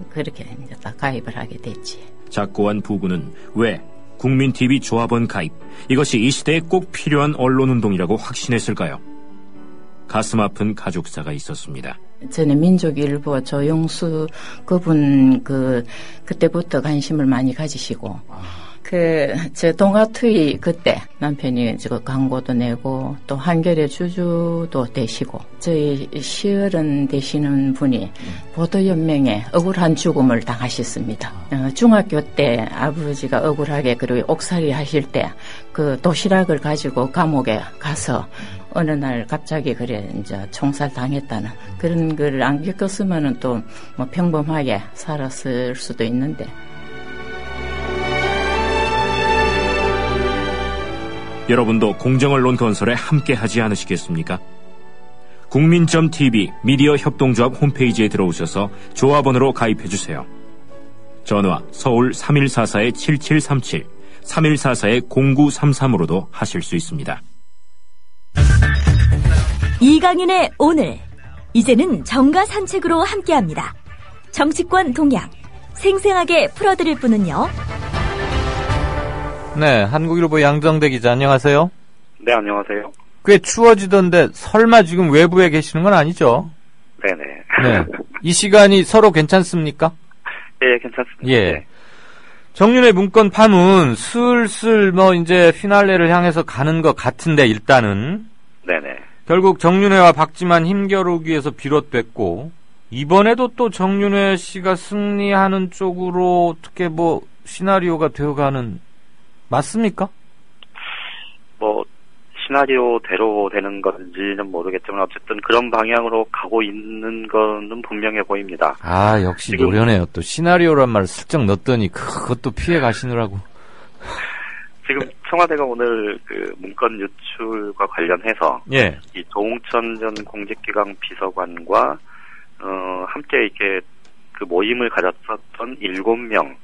그렇게 이제 다 가입을 하게 됐지. 작고한 부부는 왜 국민TV 조합원 가입 이것이 이 시대에 꼭 필요한 언론운동이라고 확신했을까요? 가슴 아픈 가족사가 있었습니다. 전에 민족일보 조용수 그분 그때부터 관심을 많이 가지시고 저 동아투이 그때 남편이 광고도 내고 또 한겨레 주주도 되시고 저희 시어른 되시는 분이 보도연맹에 억울한 죽음을 당하셨습니다. 중학교 때 아버지가 억울하게 그리고 옥살이 하실 때 그 도시락을 가지고 감옥에 가서 어느 날 갑자기 이제 총살 당했다는 그런 걸 안 겪었으면은 또 평범하게 살았을 수도 있는데. 여러분도 공정언론 건설에 함께하지 않으시겠습니까? 국민.tv 미디어 협동조합 홈페이지에 들어오셔서 조합원으로 가입해주세요. 전화 서울 3144-7737, 3144-0933으로도 하실 수 있습니다. 이강윤의 오늘, 이제는 정가 산책으로 함께합니다. 정치권 동향, 생생하게 풀어드릴 분은요. 네, 한국일보 양정대 기자 안녕하세요. 네, 안녕하세요. 꽤 추워지던데 설마 지금 외부에 계시는 건 아니죠? 네네. 네. 이 시간이 서로 괜찮습니까? 예, 괜찮습니다. 예. 네. 정윤의 문건 파문 슬슬 이제 피날레를 향해서 가는 것 같은데 일단은. 네네. 결국 정윤회와 박지만 힘겨루기에서 비롯됐고 이번에도 또 정윤회 씨가 승리하는 쪽으로 어떻게 시나리오가 되어가는 맞습니까? 뭐 시나리오대로 되는 건지는 모르겠지만 어쨌든 그런 방향으로 가고 있는 거는 분명해 보입니다. 아, 역시 노련해요. 또 시나리오란 말을 슬쩍 넣었더니 그것도 피해 가시느라고. 지금 청와대가 오늘 그 문건 유출과 관련해서 예. 이 조홍천 전 공직기강 비서관과 함께 이렇게 그 모임을 가졌었던 7명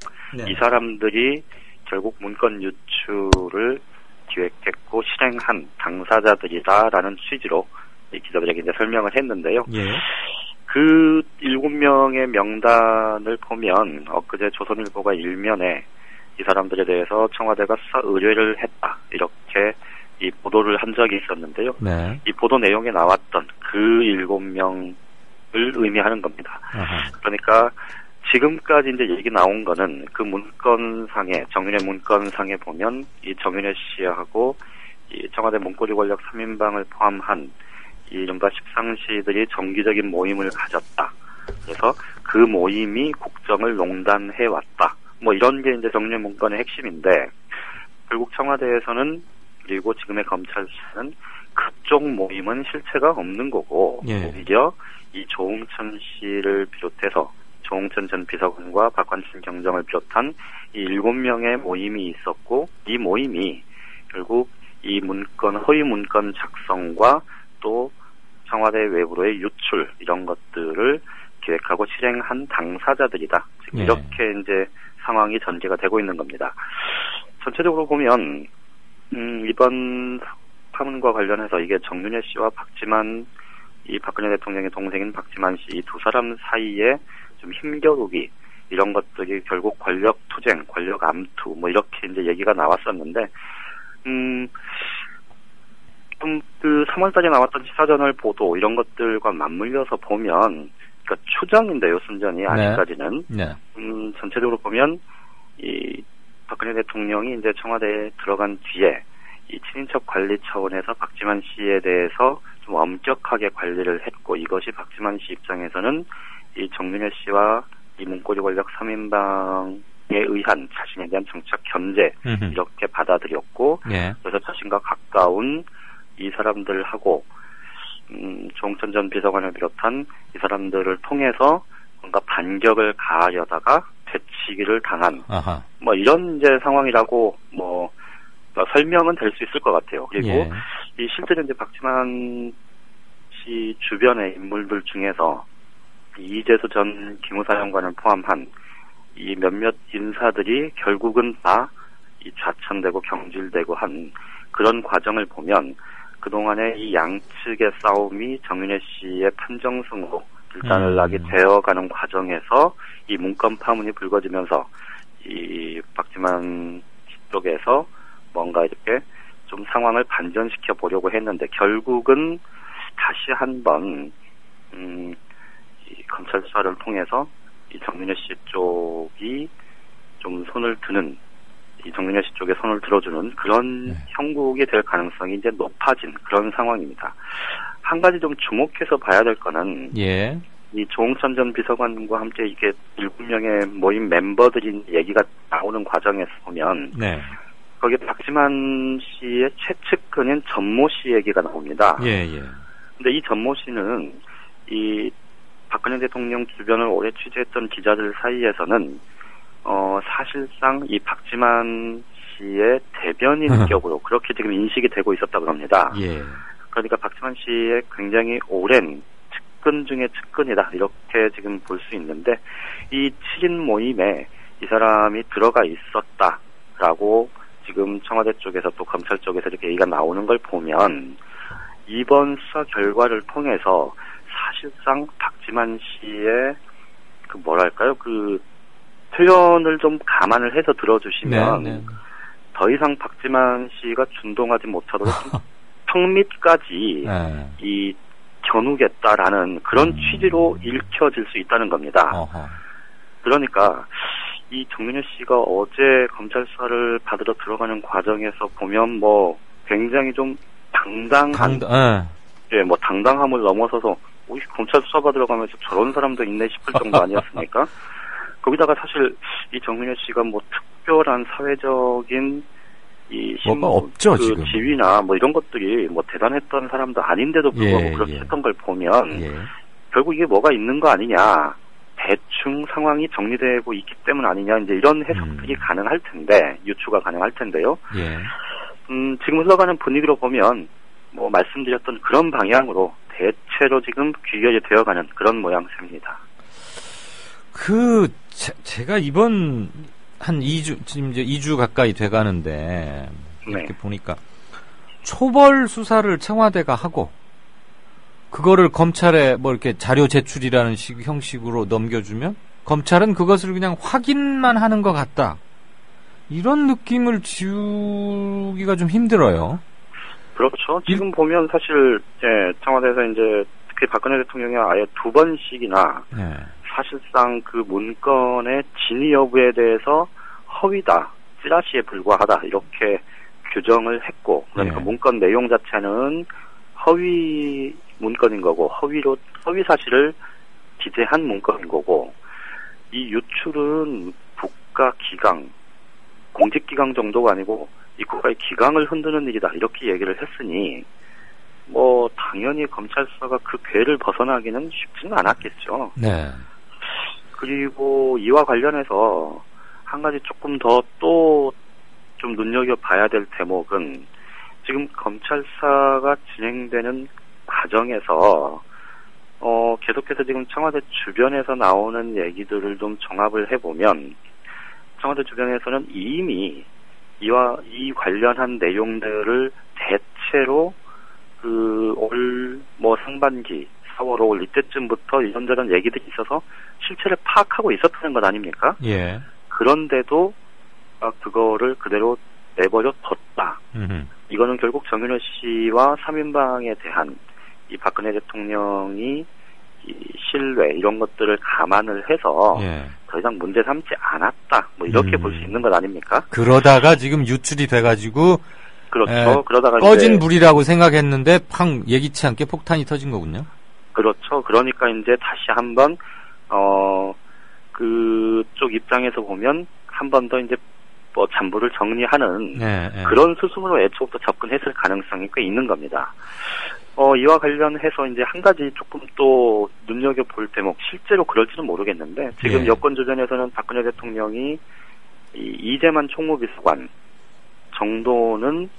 이 사람들이 결국 문건 유출을 기획했고 실행한 당사자들이다라는 취지로 이 기자들에게 이제 설명을 했는데요. 예. 그 7명의 명단을 보면 엊그제 조선일보가 일면에 이 사람들에 대해서 청와대가 수사 의뢰를 했다 이렇게 이 보도를 한 적이 있었는데요. 네. 이 보도 내용에 나왔던 그 7명을 의미하는 겁니다. 아하. 그러니까 지금까지 이제 얘기 나온 거는 그 문건상에 정윤회 문건상에 보면 이 정윤회 씨하고 이 청와대 문고리 권력 3인방을 포함한 이른바 십상시들이 정기적인 모임을 가졌다. 그래서 그 모임이 국정을 농단해 왔다. 뭐 이런 게 이제 정윤회 문건의 핵심인데 결국 청와대에서는 그리고 지금의 검찰에서는 그쪽 모임은 실체가 없는 거고 예. 오히려 이 조홍천 씨를 비롯해서 조홍천 전 비서관과 박관진 경정을 비롯한 이 7명의 모임이 있었고 이 모임이 결국 이 문건 허위 문건 작성과 또 청와대 외부로의 유출 이런 것들을 기획하고 실행한 당사자들이다. 지금 예. 이렇게 이제 상황이 전개가 되고 있는 겁니다. 전체적으로 보면 이번 파문과 관련해서 이게 정윤회 씨와 박지만 이 박근혜 대통령의 동생인 박지만 씨 이 두 사람 사이에 좀 힘겨루기 이런 것들이 결국 권력 투쟁, 권력 암투 뭐 이렇게 이제 얘기가 나왔었는데 좀 그 3월달에 나왔던 시사저널 보도 이런 것들과 맞물려서 보면 그러니까 추정인데요, 순전히 아직까지는 네. 전체적으로 보면 이 박근혜 대통령이 이제 청와대에 들어간 뒤에 이 친인척 관리 차원에서 박지만 씨에 대해서 좀 엄격하게 관리를 했고 이것이 박지만 씨 입장에서는 이 정윤회 씨와 이 문고리 권력 3인방에 의한 자신에 대한 정책 견제 이렇게 받아들였고 예. 그래서 자신과 가까운 이 사람들하고 조홍천 전 비서관을 비롯한 이 사람들을 통해서 뭔가 반격을 가하려다가 되치기를 당한 아하. 뭐 이런 이제 상황이라고 뭐 설명은 될 수 있을 것 같아요. 그리고 예. 이 실제로 이제 박지만 씨 주변의 인물들 중에서 이재수 전 기무사령관을 포함한 이 몇몇 인사들이 결국은 다 이 좌천되고 경질되고 한 그런 과정을 보면 그동안에 이 양측의 싸움이 정윤회 씨의 판정승으로 일단을 나게 되어가는 과정에서 이 문건 파문이 불거지면서 이 박지만 쪽에서 뭔가 이렇게 좀 상황을 반전시켜 보려고 했는데 결국은 다시 한번 이 검찰 수사를 통해서 이 정윤회 씨 쪽이 좀 손을 드는 이 정윤회 씨 쪽에 손을 들어주는 그런 형국이 될 가능성이 이제 높아진 그런 상황입니다. 한 가지 좀 주목해서 봐야 될 거는 예. 이 조홍천 전 비서관과 함께 이게 7명의 모임 멤버들이 얘기가 나오는 과정에서 보면 네. 거기에 박지만 씨의 최측근인 전모 씨 얘기가 나옵니다. 예, 예. 근데 이 전모 씨는 이 박근혜 대통령 주변을 오래 취재했던 기자들 사이에서는 사실상 이 박지만 씨의 대변인격으로 그렇게 지금 인식이 되고 있었다고 합니다. 예. 그러니까 박지만 씨의 굉장히 오랜 측근 중에 측근이다 이렇게 지금 볼 수 있는데 이 7인 모임에 이 사람이 들어가 있었다라고 지금 청와대 쪽에서 또 검찰 쪽에서 이렇게 얘기가 나오는 걸 보면 이번 수사 결과를 통해서 사실상 박지만 씨의 그 뭐랄까요 그 표현을 좀 감안을 해서 들어주시면 네, 네. 더 이상 박지만 씨가 준동하지 못하도록 평밑까지 네. 이 겨누겠다라는 그런 취지로 읽혀질 수 있다는 겁니다. 어허. 그러니까 이 정윤회 씨가 어제 검찰 수사를 받으러 들어가는 과정에서 보면 뭐 굉장히 좀 당당한 예, 뭐 당당함을 넘어서서 검찰 수사 받으러 가면서 저런 사람도 있네 싶을 정도 아니었습니까? 거기다가 사실 이 정윤회 씨가 뭐 특별한 사회적인 뭐가 없죠, 그 지금. 지위나 뭐 이런 것들이 뭐 대단했던 사람도 아닌데도 불구하고 그렇게 했던 걸 보면 결국 이게 뭐가 있는 거 아니냐. 대충 상황이 정리되고 있기 때문 아니냐. 이제 이런 해석들이 가능할 텐데, 유추가 가능할 텐데요. 지금 흘러가는 분위기로 보면 뭐 말씀드렸던 그런 방향으로 대체로 지금 귀결이 되어가는 그런 모양새입니다. 제가 이번 한 2주, 지금 이제 2주 가까이 돼가는데, 이렇게 보니까, 초벌 수사를 청와대가 하고, 그거를 검찰에 뭐 이렇게 자료 제출이라는 형식으로 넘겨주면, 검찰은 그것을 그냥 확인만 하는 것 같다. 이런 느낌을 지우기가 좀 힘들어요. 그렇죠. 지금 보면 사실, 청와대에서 이제, 특히 박근혜 대통령이 아예 2번씩이나, 사실상 그 문건의 진위 여부에 대해서 허위다, 찌라시에 불과하다 이렇게 규정을 했고, 그러니까 문건 내용 자체는 허위 문건인 거고 허위 사실을 기재한 문건인 거고, 이 유출은 국가기강, 공직기강 정도가 아니고 이 국가의 기강을 흔드는 일이다 이렇게 얘기를 했으니 뭐 당연히 검찰 수사가 그 궤를 벗어나기는 쉽지는 않았겠죠. 네. 그리고 이와 관련해서 한 가지 조금 더 또 좀 눈여겨봐야 될 대목은 지금 검찰 수사가 진행되는 과정에서 계속해서 지금 청와대 주변에서 나오는 얘기들을 좀 종합을 해보면 청와대 주변에서는 이미 이 관련한 내용들을 대체로 올 상반기 4월 5월 이때쯤부터 이런저런 얘기들이 있어서 실체를 파악하고 있었다는 것 아닙니까? 예. 그런데도 그거를 그대로 내버려 뒀다. 이거는 결국 정윤회 씨와 3인방에 대한 이 박근혜 대통령이 이 신뢰 이런 것들을 감안을 해서 더 이상 문제 삼지 않았다. 뭐 이렇게 볼 수 있는 것 아닙니까? 그러다가 지금 유출이 돼가지고 그렇죠. 그러다가 꺼진 불이라고 생각했는데 팡 예기치 않게 폭탄이 터진 거군요. 그렇죠. 그러니까 이제 다시 한번 그쪽 입장에서 보면 한 번 더 이제 뭐 잔부를 정리하는 그런 수순으로 애초부터 접근했을 가능성이 꽤 있는 겁니다. 이와 관련해서 이제 한 가지 조금 또 눈여겨볼 대목, 실제로 그럴지는 모르겠는데, 지금 여권 주변에서는 박근혜 대통령이 이재만 총무비서관 정도는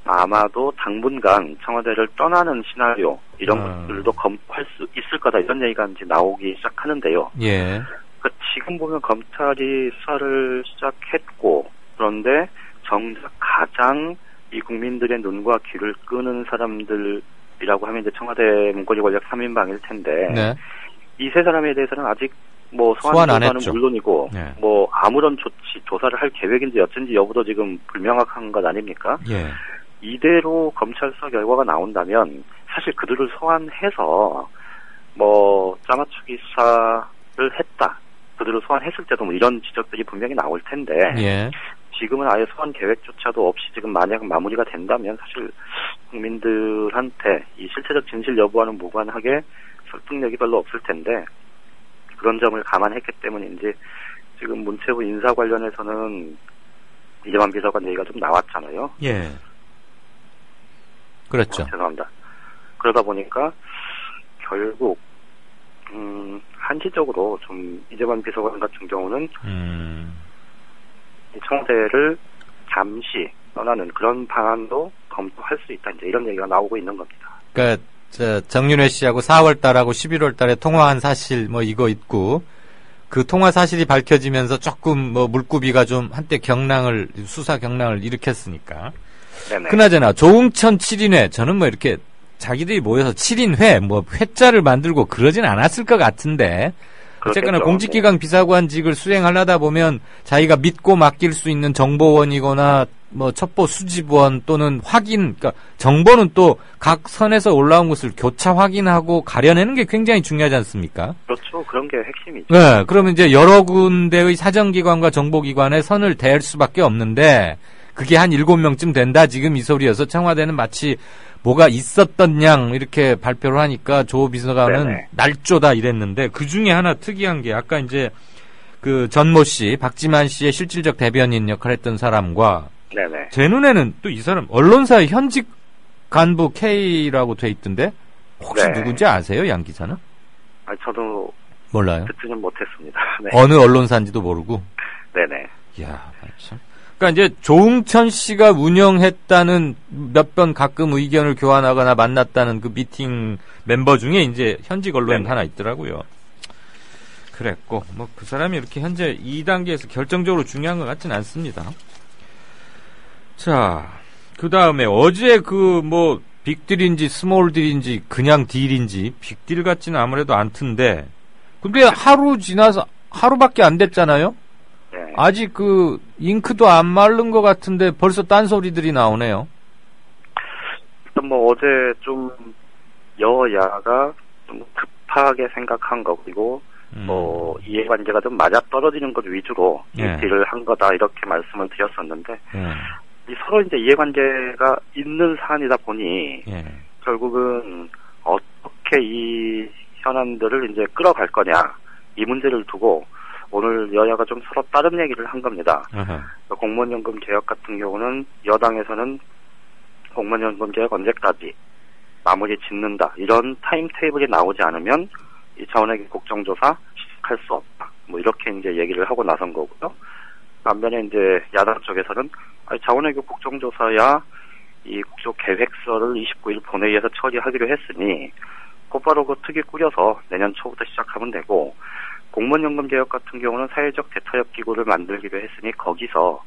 아마도 당분간 청와대를 떠나는 시나리오, 이런 것들도 검토할 수 있을 거다, 이런 얘기가 이제 나오기 시작하는데요. 그러니까 지금 보면 검찰이 수사를 시작했고, 그런데 정작 가장 이 국민들의 눈과 귀를 끄는 사람들이라고 하면 이제 청와대 문고리 권력 3인방일 텐데, 이 세 사람에 대해서는 아직 뭐 소환 조사는 물론이고, 뭐 아무런 조사를 할 계획인지 어쩐지 여부도 지금 불명확한 것 아닙니까? 이대로 검찰 수사 결과가 나온다면 사실 그들을 소환해서 뭐 짜맞추기 수사를 했다, 그들을 소환했을 때도 뭐 이런 지적들이 분명히 나올 텐데, 지금은 아예 소환 계획조차도 없이 지금 만약 마무리가 된다면 사실 국민들한테 이 실체적 진실 여부와는 무관하게 설득력이 별로 없을 텐데, 그런 점을 감안했기 때문인지 지금 문체부 인사 관련해서는 이재만 비서관 얘기가 좀 나왔잖아요. 그렇죠. 죄송합니다. 그러다 보니까 결국 한시적으로 좀 이재만 비서관 같은 경우는 청와대를 잠시 떠나는 그런 방안도 검토할 수 있다, 이제 이런 얘기가 나오고 있는 겁니다. 그러니까 정윤회 씨하고 4월 달하고 11월 달에 통화한 사실 뭐 이거 있고, 그 통화 사실이 밝혀지면서 조금 뭐 물고비가 좀 한때 수사 경랑을 일으켰으니까. 그나저나 조응천 7인회, 저는 뭐 이렇게 자기들이 모여서 7인회 뭐 회자를 만들고 그러진 않았을 것 같은데, 어쨌거나 공직기강 비서관직을 수행하려다 보면 자기가 믿고 맡길 수 있는 정보원이거나 뭐 첩보 수집원 또는 확인, 그러니까 정보는 또 각 선에서 올라온 것을 교차 확인하고 가려내는 게 굉장히 중요하지 않습니까? 그렇죠. 그런 게 핵심이죠. 네, 그러면 이제 여러 군데의 사정기관과 정보기관의 선을 댈 수밖에 없는데, 그게 한 7명쯤 된다 지금 이 소리여서 청와대는 마치 뭐가 있었던 양 이렇게 발표를 하니까 조 비서관은 날조다 이랬는데, 그 중에 하나 특이한 게 아까 이제 그 전모 씨, 박지만 씨의 실질적 대변인 역할을 했던 사람과 네네. 제 눈에는 또 이 사람 언론사의 현직 간부 K라고 돼 있던데 혹시 네. 누군지 아세요, 양 기자는? 저도 몰라요. 듣지는 못했습니다. 네. 어느 언론사인지도 모르고. 네네. 이야, 참. 그러니까 이제 조응천 씨가 운영했다는 몇 번 가끔 의견을 교환하거나 만났다는 그 미팅 멤버 중에 이제 현직 언론인 하나 있더라고요. 그랬고 뭐 그 사람이 이렇게 현재 2단계에서 결정적으로 중요한 것 같지는 않습니다. 자, 그 다음에 어제 그 뭐 빅딜인지 스몰딜인지 그냥 딜인지 빅딜 같지는 아무래도 않던데 근데 하루 지나서 하루밖에 안 됐잖아요. 네. 아직 그 잉크도 안 마른 것 같은데 벌써 딴소리들이 나오네요. 일단 뭐 어제 좀 여야가 좀 급하게 생각한 거고 뭐 이해관계가 좀 맞아 떨어지는 것 위주로 예. 딜을 한 거다 이렇게 말씀을 드렸었는데 예. 이 서로 이제 이해관계가 있는 사안이다 보니 예. 결국은 어떻게 이 현안들을 이제 끌어갈 거냐 이 문제를 두고 오늘 여야가 좀 서로 다른 얘기를 한 겁니다. 공무원연금 개혁 같은 경우는 여당에서는 공무원연금 개혁 언제까지 마무리 짓는다 이런 타임테이블이 나오지 않으면 이 자원외교 국정조사 시작할 수 없다. 뭐 이렇게 이제 얘기를 하고 나선 거고요. 반면에 이제 야당 쪽에서는 자원외교 국정조사야 이 국조계획서를 29일 본회의에서 처리하기로 했으니 곧바로 그 특위 꾸려서 내년 초부터 시작하면 되고 공무원연금 개혁 같은 경우는 사회적 대타협 기구를 만들기로 했으니 거기서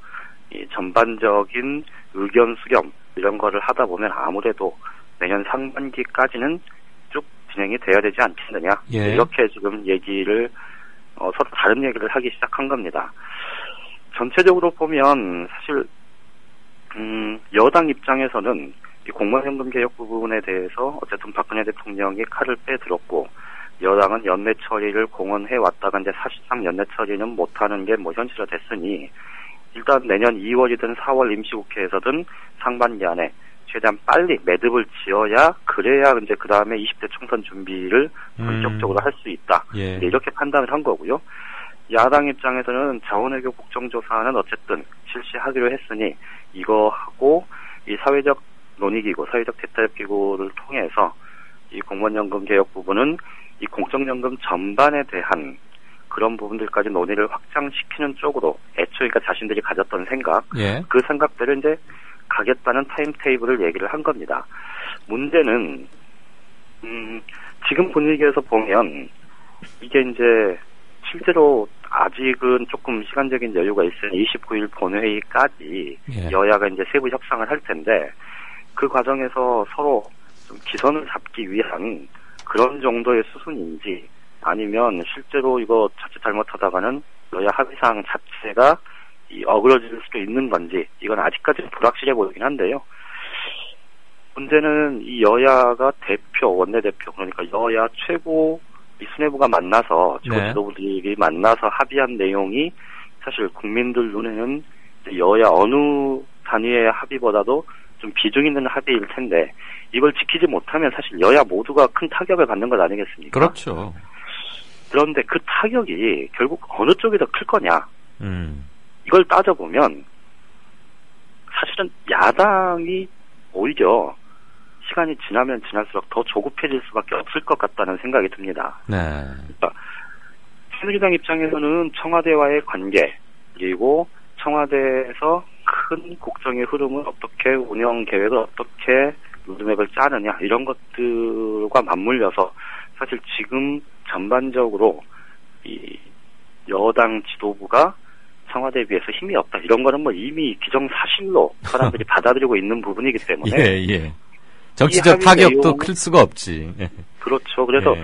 이 전반적인 의견 수렴 이런 거를 하다 보면 아무래도 내년 상반기까지는 쭉 진행이 돼야 되지 않겠느냐 예. 이렇게 지금 얘기를 서로 다른 얘기를 하기 시작한 겁니다. 전체적으로 보면 사실 여당 입장에서는 이 공무원연금 개혁 부분에 대해서 어쨌든 박근혜 대통령이 칼을 빼들었고 여당은 연내 처리를 공언해 왔다가 이제 사실상 연내 처리는 못하는 게 뭐 현실화 됐으니 일단 내년 2월이든 4월 임시국회에서든 상반기 안에 최대한 빨리 매듭을 지어야 그래야 이제 그 다음에 20대 총선 준비를 본격적으로 할 수 있다. 예. 이렇게 판단을 한 거고요. 야당 입장에서는 자원외교 국정조사는 어쨌든 실시하기로 했으니 이거 하고 이 사회적 논의기구, 사회적 대타협기구를 통해서 이 공무원연금 개혁 부분은 이 공적연금 전반에 대한 그런 부분들까지 논의를 확장시키는 쪽으로 애초에 그러니까 자신들이 가졌던 생각, 예. 그 생각대로 이제 가겠다는 타임테이블을 얘기를 한 겁니다. 문제는 지금 분위기에서 보면 이게 이제 실제로 아직은 조금 시간적인 여유가 있으니 29일 본회의까지 예. 여야가 이제 세부 협상을 할 텐데 그 과정에서 서로 좀 기선을 잡기 위한 그런 정도의 수순인지 아니면 실제로 이거 자칫 잘못하다가는 여야 합의사항 자체가 어그러질 수도 있는 건지 이건 아직까지는 불확실해 보이긴 한데요. 문제는 이 여야가 대표, 원내대표 그러니까 여야 최고 이 수뇌부가 만나서 최고 네. 지도부들이 만나서 합의한 내용이 사실 국민들 눈에는 여야 어느 단위의 합의보다도 좀 비중 있는 합의일 텐데 이걸 지키지 못하면 사실 여야 모두가 큰 타격을 받는 것 아니겠습니까? 그렇죠. 그런데 그 타격이 결국 어느 쪽이 더 클 거냐? 이걸 따져보면 사실은 야당이 오히려 시간이 지나면 지날수록 더 조급해질 수밖에 없을 것 같다는 생각이 듭니다. 네. 그러니까 새누리당 입장에서는 청와대와의 관계 그리고 청와대에서 큰 국정의 흐름을 어떻게 운영 계획을 어떻게 로드맵을 짜느냐 이런 것들과 맞물려서 사실 지금 전반적으로 이 여당 지도부가 청와대에 비해서 힘이 없다 이런 거는 뭐 이미 기정사실로 사람들이 받아들이고 있는 부분이기 때문에 예. 정치적 타격도 클 수가 없지. 예. 그렇죠. 그래서 예.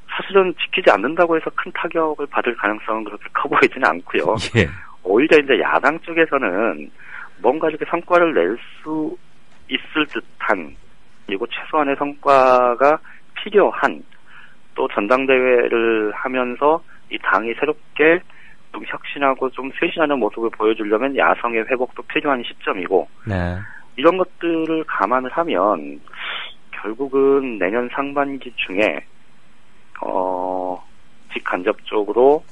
사실은 지키지 않는다고 해서 큰 타격을 받을 가능성은 그렇게 커 보이지는 않고요. 예. 오히려 이제 야당 쪽에서는 뭔가 이렇게 성과를 낼 수 있을 듯한 그리고 최소한의 성과가 필요한 또 전당대회를 하면서 이 당이 새롭게 좀 혁신하고 좀 쇄신하는 모습을 보여주려면 야성의 회복도 필요한 시점이고 네. 이런 것들을 감안을 하면 결국은 내년 상반기 중에 직간접적으로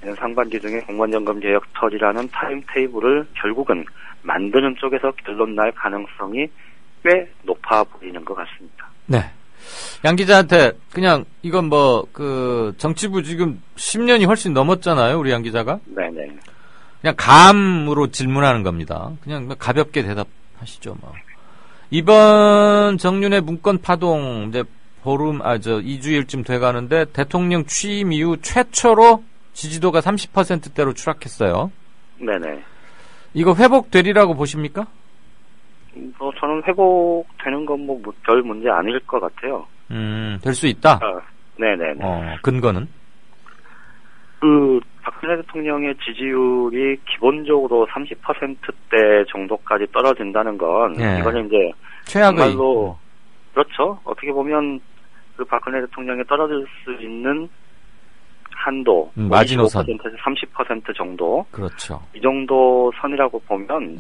내년 상반기 중에 공무원연금 개혁 처리라는 타임테이블을 결국은 만드는 쪽에서 결론 날 가능성이 꽤 높아 보이는 것 같습니다. 네. 양 기자한테 그냥 이건 정치부 지금 10년이 훨씬 넘었잖아요, 우리 양 기자가. 네네. 그냥 감으로 질문하는 겁니다. 그냥 가볍게 대답하시죠, 뭐. 이번 정윤회 문건 파동 이제 2주일쯤 돼가는데 대통령 취임 이후 최초로 지지도가 30%대로 추락했어요. 네네. 이거 회복되리라고 보십니까? 저는 회복되는 건 별 문제 아닐 것 같아요. 될 수 있다? 네네네. 근거는? 박근혜 대통령의 지지율이 기본적으로 30%대 정도까지 떨어진다는 건, 이거는 이제, 최악의. 정말로, 그렇죠. 어떻게 보면, 박근혜 대통령이 떨어질 수 있는 한도, 마지노선. 25%에서 30% 정도. 그렇죠. 이 정도 선이라고 보면,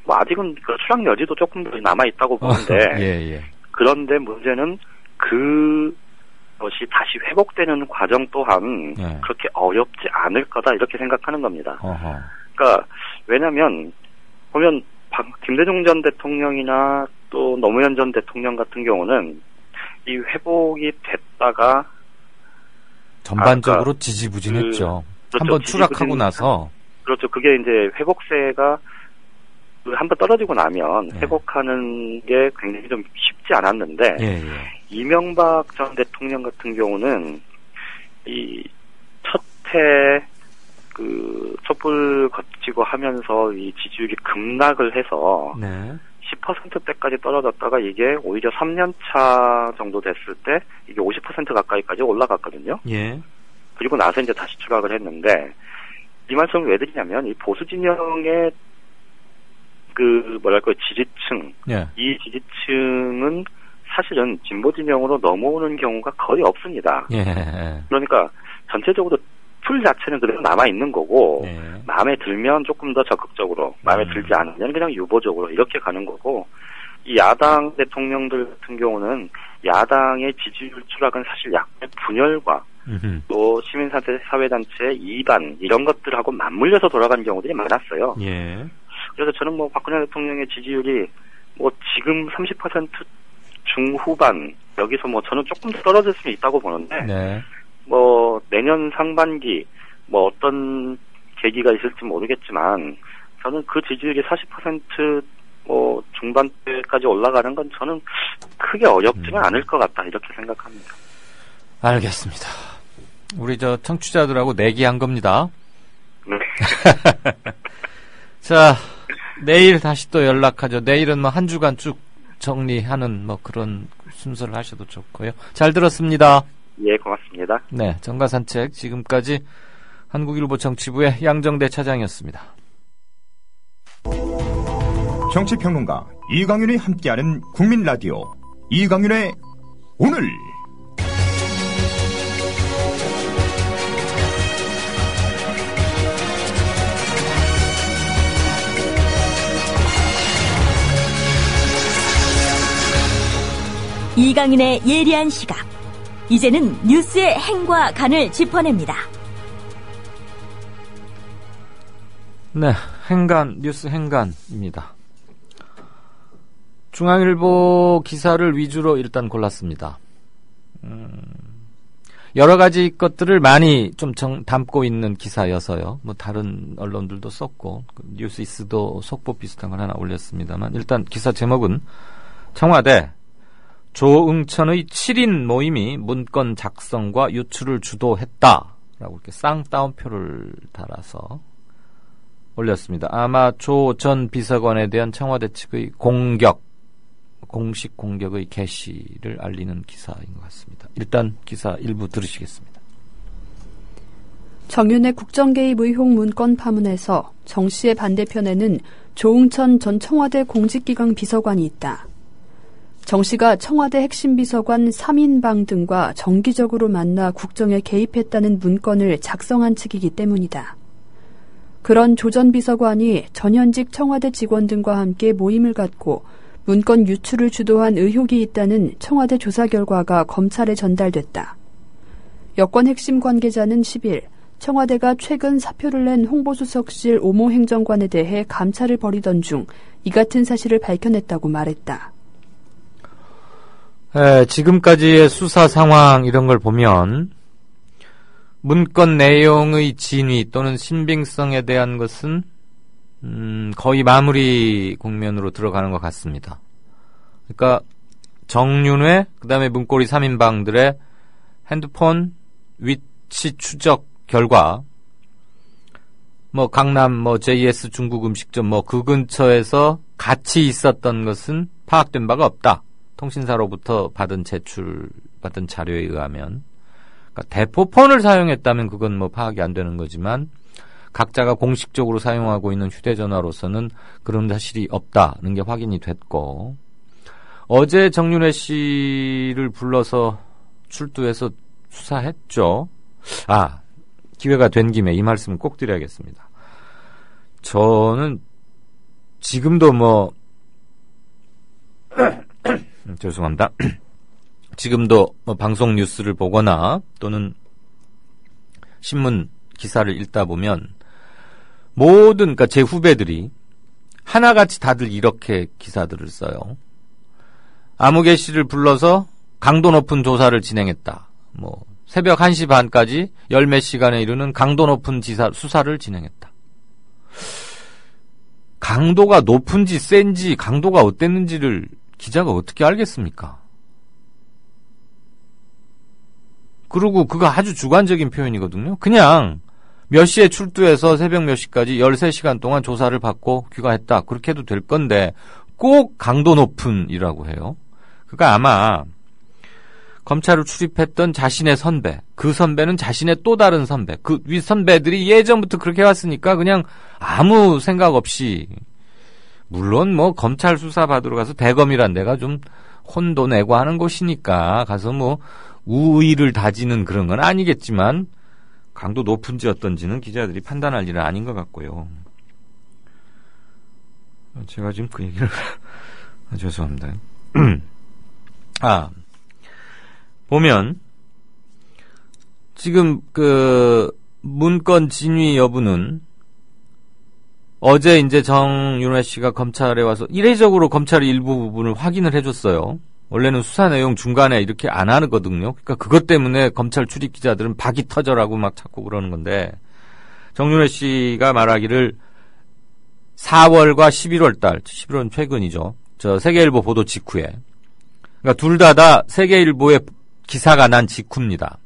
아직은 추락 여지도 조금 더 남아있다고 보는데, 그런데 문제는 그것이 다시 회복되는 과정 또한 그렇게 어렵지 않을 거다 이렇게 생각하는 겁니다. 그러니까 왜냐하면 보면 김대중 전 대통령이나 또 노무현 전 대통령 같은 경우는 이 회복이 됐다가 전반적으로 지지부진했죠. 그렇죠. 한번 추락하고 나서 그렇죠. 그게 이제 회복세가 한번 떨어지고 나면 회복하는 게 굉장히 좀 쉽지 않았는데 이명박 전 대통령 같은 경우는 이 첫해 촛불 거치고 하면서 이 지지율이 급락을 해서 10%대까지 떨어졌다가 이게 오히려 3년차 정도 됐을 때 이게 50% 가까이까지 올라갔거든요. 그리고 나서 이제 다시 추락을 했는데 이 말씀을 왜 드리냐면 이 보수 진영의 지지층, 이 지지층은 사실은 진보 진영으로 넘어오는 경우가 거의 없습니다. 그러니까 전체적으로 풀 자체는 그대로 남아있는 거고, 마음에 들면 조금 더 적극적으로, 마음에 들지 않으면 그냥 유보적으로 이렇게 가는 거고, 이 야당 대통령들 같은 경우는 야당의 지지율 추락은 사실 약간의 분열과 또 시민사회단체 이반 이런 것들하고 맞물려서 돌아가는 경우들이 많았어요. 그래서 저는 박근혜 대통령의 지지율이 지금 30% 중후반 여기서 저는 조금 더 떨어질 수는 있다고 보는데 내년 상반기 어떤 계기가 있을지 모르겠지만 저는 그 지지율이 40% 중반대까지 올라가는 건 저는 크게 어렵지는 않을 것 같다 이렇게 생각합니다. 알겠습니다. 우리 청취자들하고 내기한 겁니다. 네. 자, 내일 다시 또 연락하죠. 내일은 한 주간 쭉 정리하는 그런 순서를 하셔도 좋고요. 잘 들었습니다. 예, 고맙습니다. 네, 정가산책 지금까지 한국일보 정치부의 양정대 차장이었습니다. 정치평론가 이강윤이 함께하는 국민라디오 이강윤의 오늘. 이강윤의 예리한 시각. 이제는 뉴스의 행과 간을 짚어냅니다. 네, 행간, 뉴스 행간입니다. 중앙일보 기사를 위주로 일단 골랐습니다. 여러 가지 것들을 많이 좀 담고 있는 기사여서요. 다른 언론들도 썼고, 뉴스이스도 속보 비슷한 걸 하나 올렸습니다만, 일단 기사 제목은 청와대 조응천의 7인 모임이 문건 작성과 유출을 주도했다라고 이렇게 쌍따옴표를 달아서 올렸습니다. 아마 조 전 비서관에 대한 청와대 측의 공식 공격의 개시를 알리는 기사인 것 같습니다. 일단 기사 일부 들으시겠습니다. 정윤회 국정개입 의혹 문건 파문에서 정 씨의 반대편에는 조응천 전 청와대 공직기강 비서관이 있다. 정 씨가 청와대 핵심 비서관 3인방 등과 정기적으로 만나 국정에 개입했다는 문건을 작성한 측이기 때문이다. 그런 조 전 비서관이 전현직 청와대 직원 등과 함께 모임을 갖고 문건 유출을 주도한 의혹이 있다는 청와대 조사 결과가 검찰에 전달됐다. 여권 핵심 관계자는 10일 청와대가 최근 사표를 낸 홍보수석실 오모 행정관에 대해 감찰을 벌이던 중 이 같은 사실을 밝혀냈다고 말했다. 지금까지의 수사 상황 이런 걸 보면 문건 내용의 진위 또는 신빙성에 대한 것은 거의 마무리 국면으로 들어가는 것 같습니다. 그러니까 정윤회 그다음에 문고리 3인방들의 핸드폰 위치 추적 결과 강남 JS 중국 음식점 그 근처에서 같이 있었던 것은 파악된 바가 없다. 통신사로부터 제출받은 자료에 의하면. 그러니까 대포폰을 사용했다면 그건 파악이 안 되는 거지만 각자가 공식적으로 사용하고 있는 휴대전화로서는 그런 사실이 없다는 게 확인이 됐고, 어제 정윤회 씨를 불러서 출두해서 수사했죠. 기회가 된 김에 이 말씀을 꼭 드려야겠습니다. 저는 지금도 죄송합니다. 지금도 방송 뉴스를 보거나 또는 신문 기사를 읽다 보면 그러니까 제 후배들이 하나같이 다들 이렇게 기사들을 써요. 아무개 씨를 불러서 강도 높은 조사를 진행했다. 새벽 1시 반까지 열 몇 시간에 이르는 강도 높은 수사를 진행했다. 강도가 높은지 센지 강도가 어땠는지를 기자가 어떻게 알겠습니까? 그리고 그거 아주 주관적인 표현이거든요. 그냥 몇 시에 출두해서 새벽 몇 시까지 13시간 동안 조사를 받고 귀가했다. 그렇게 해도 될 건데 꼭 강도 높은이라고 해요. 그가 아마 검찰을 출입했던 자신의 선배, 그 선배는 자신의 또 다른 선배, 그 윗 선배들이 예전부터 그렇게 해왔으니까 그냥 아무 생각 없이, 물론 검찰 수사 받으러 가서 대검이란 데가 좀 혼도 내고 하는 곳이니까 가서 우의를 다지는 그런 건 아니겠지만 강도 높은지 어떤지는 기자들이 판단할 일은 아닌 것 같고요. 제가 지금 그 얘기를 죄송합니다. 보면 지금 문건 진위 여부는 어제 이제 정윤회 씨가 검찰에 와서 이례적으로 검찰이 일부 부분을 확인을 해줬어요. 원래는 수사 내용 중간에 이렇게 안 하거든요. 그러니까 그것 때문에 검찰 출입 기자들은 박이 터져라고 막 자꾸 그러는 건데, 정윤회 씨가 말하기를 4월과 11월 달, 11월은 최근이죠. 세계일보 보도 직후에. 그러니까 둘 다 세계일보에 기사가 난 직후입니다.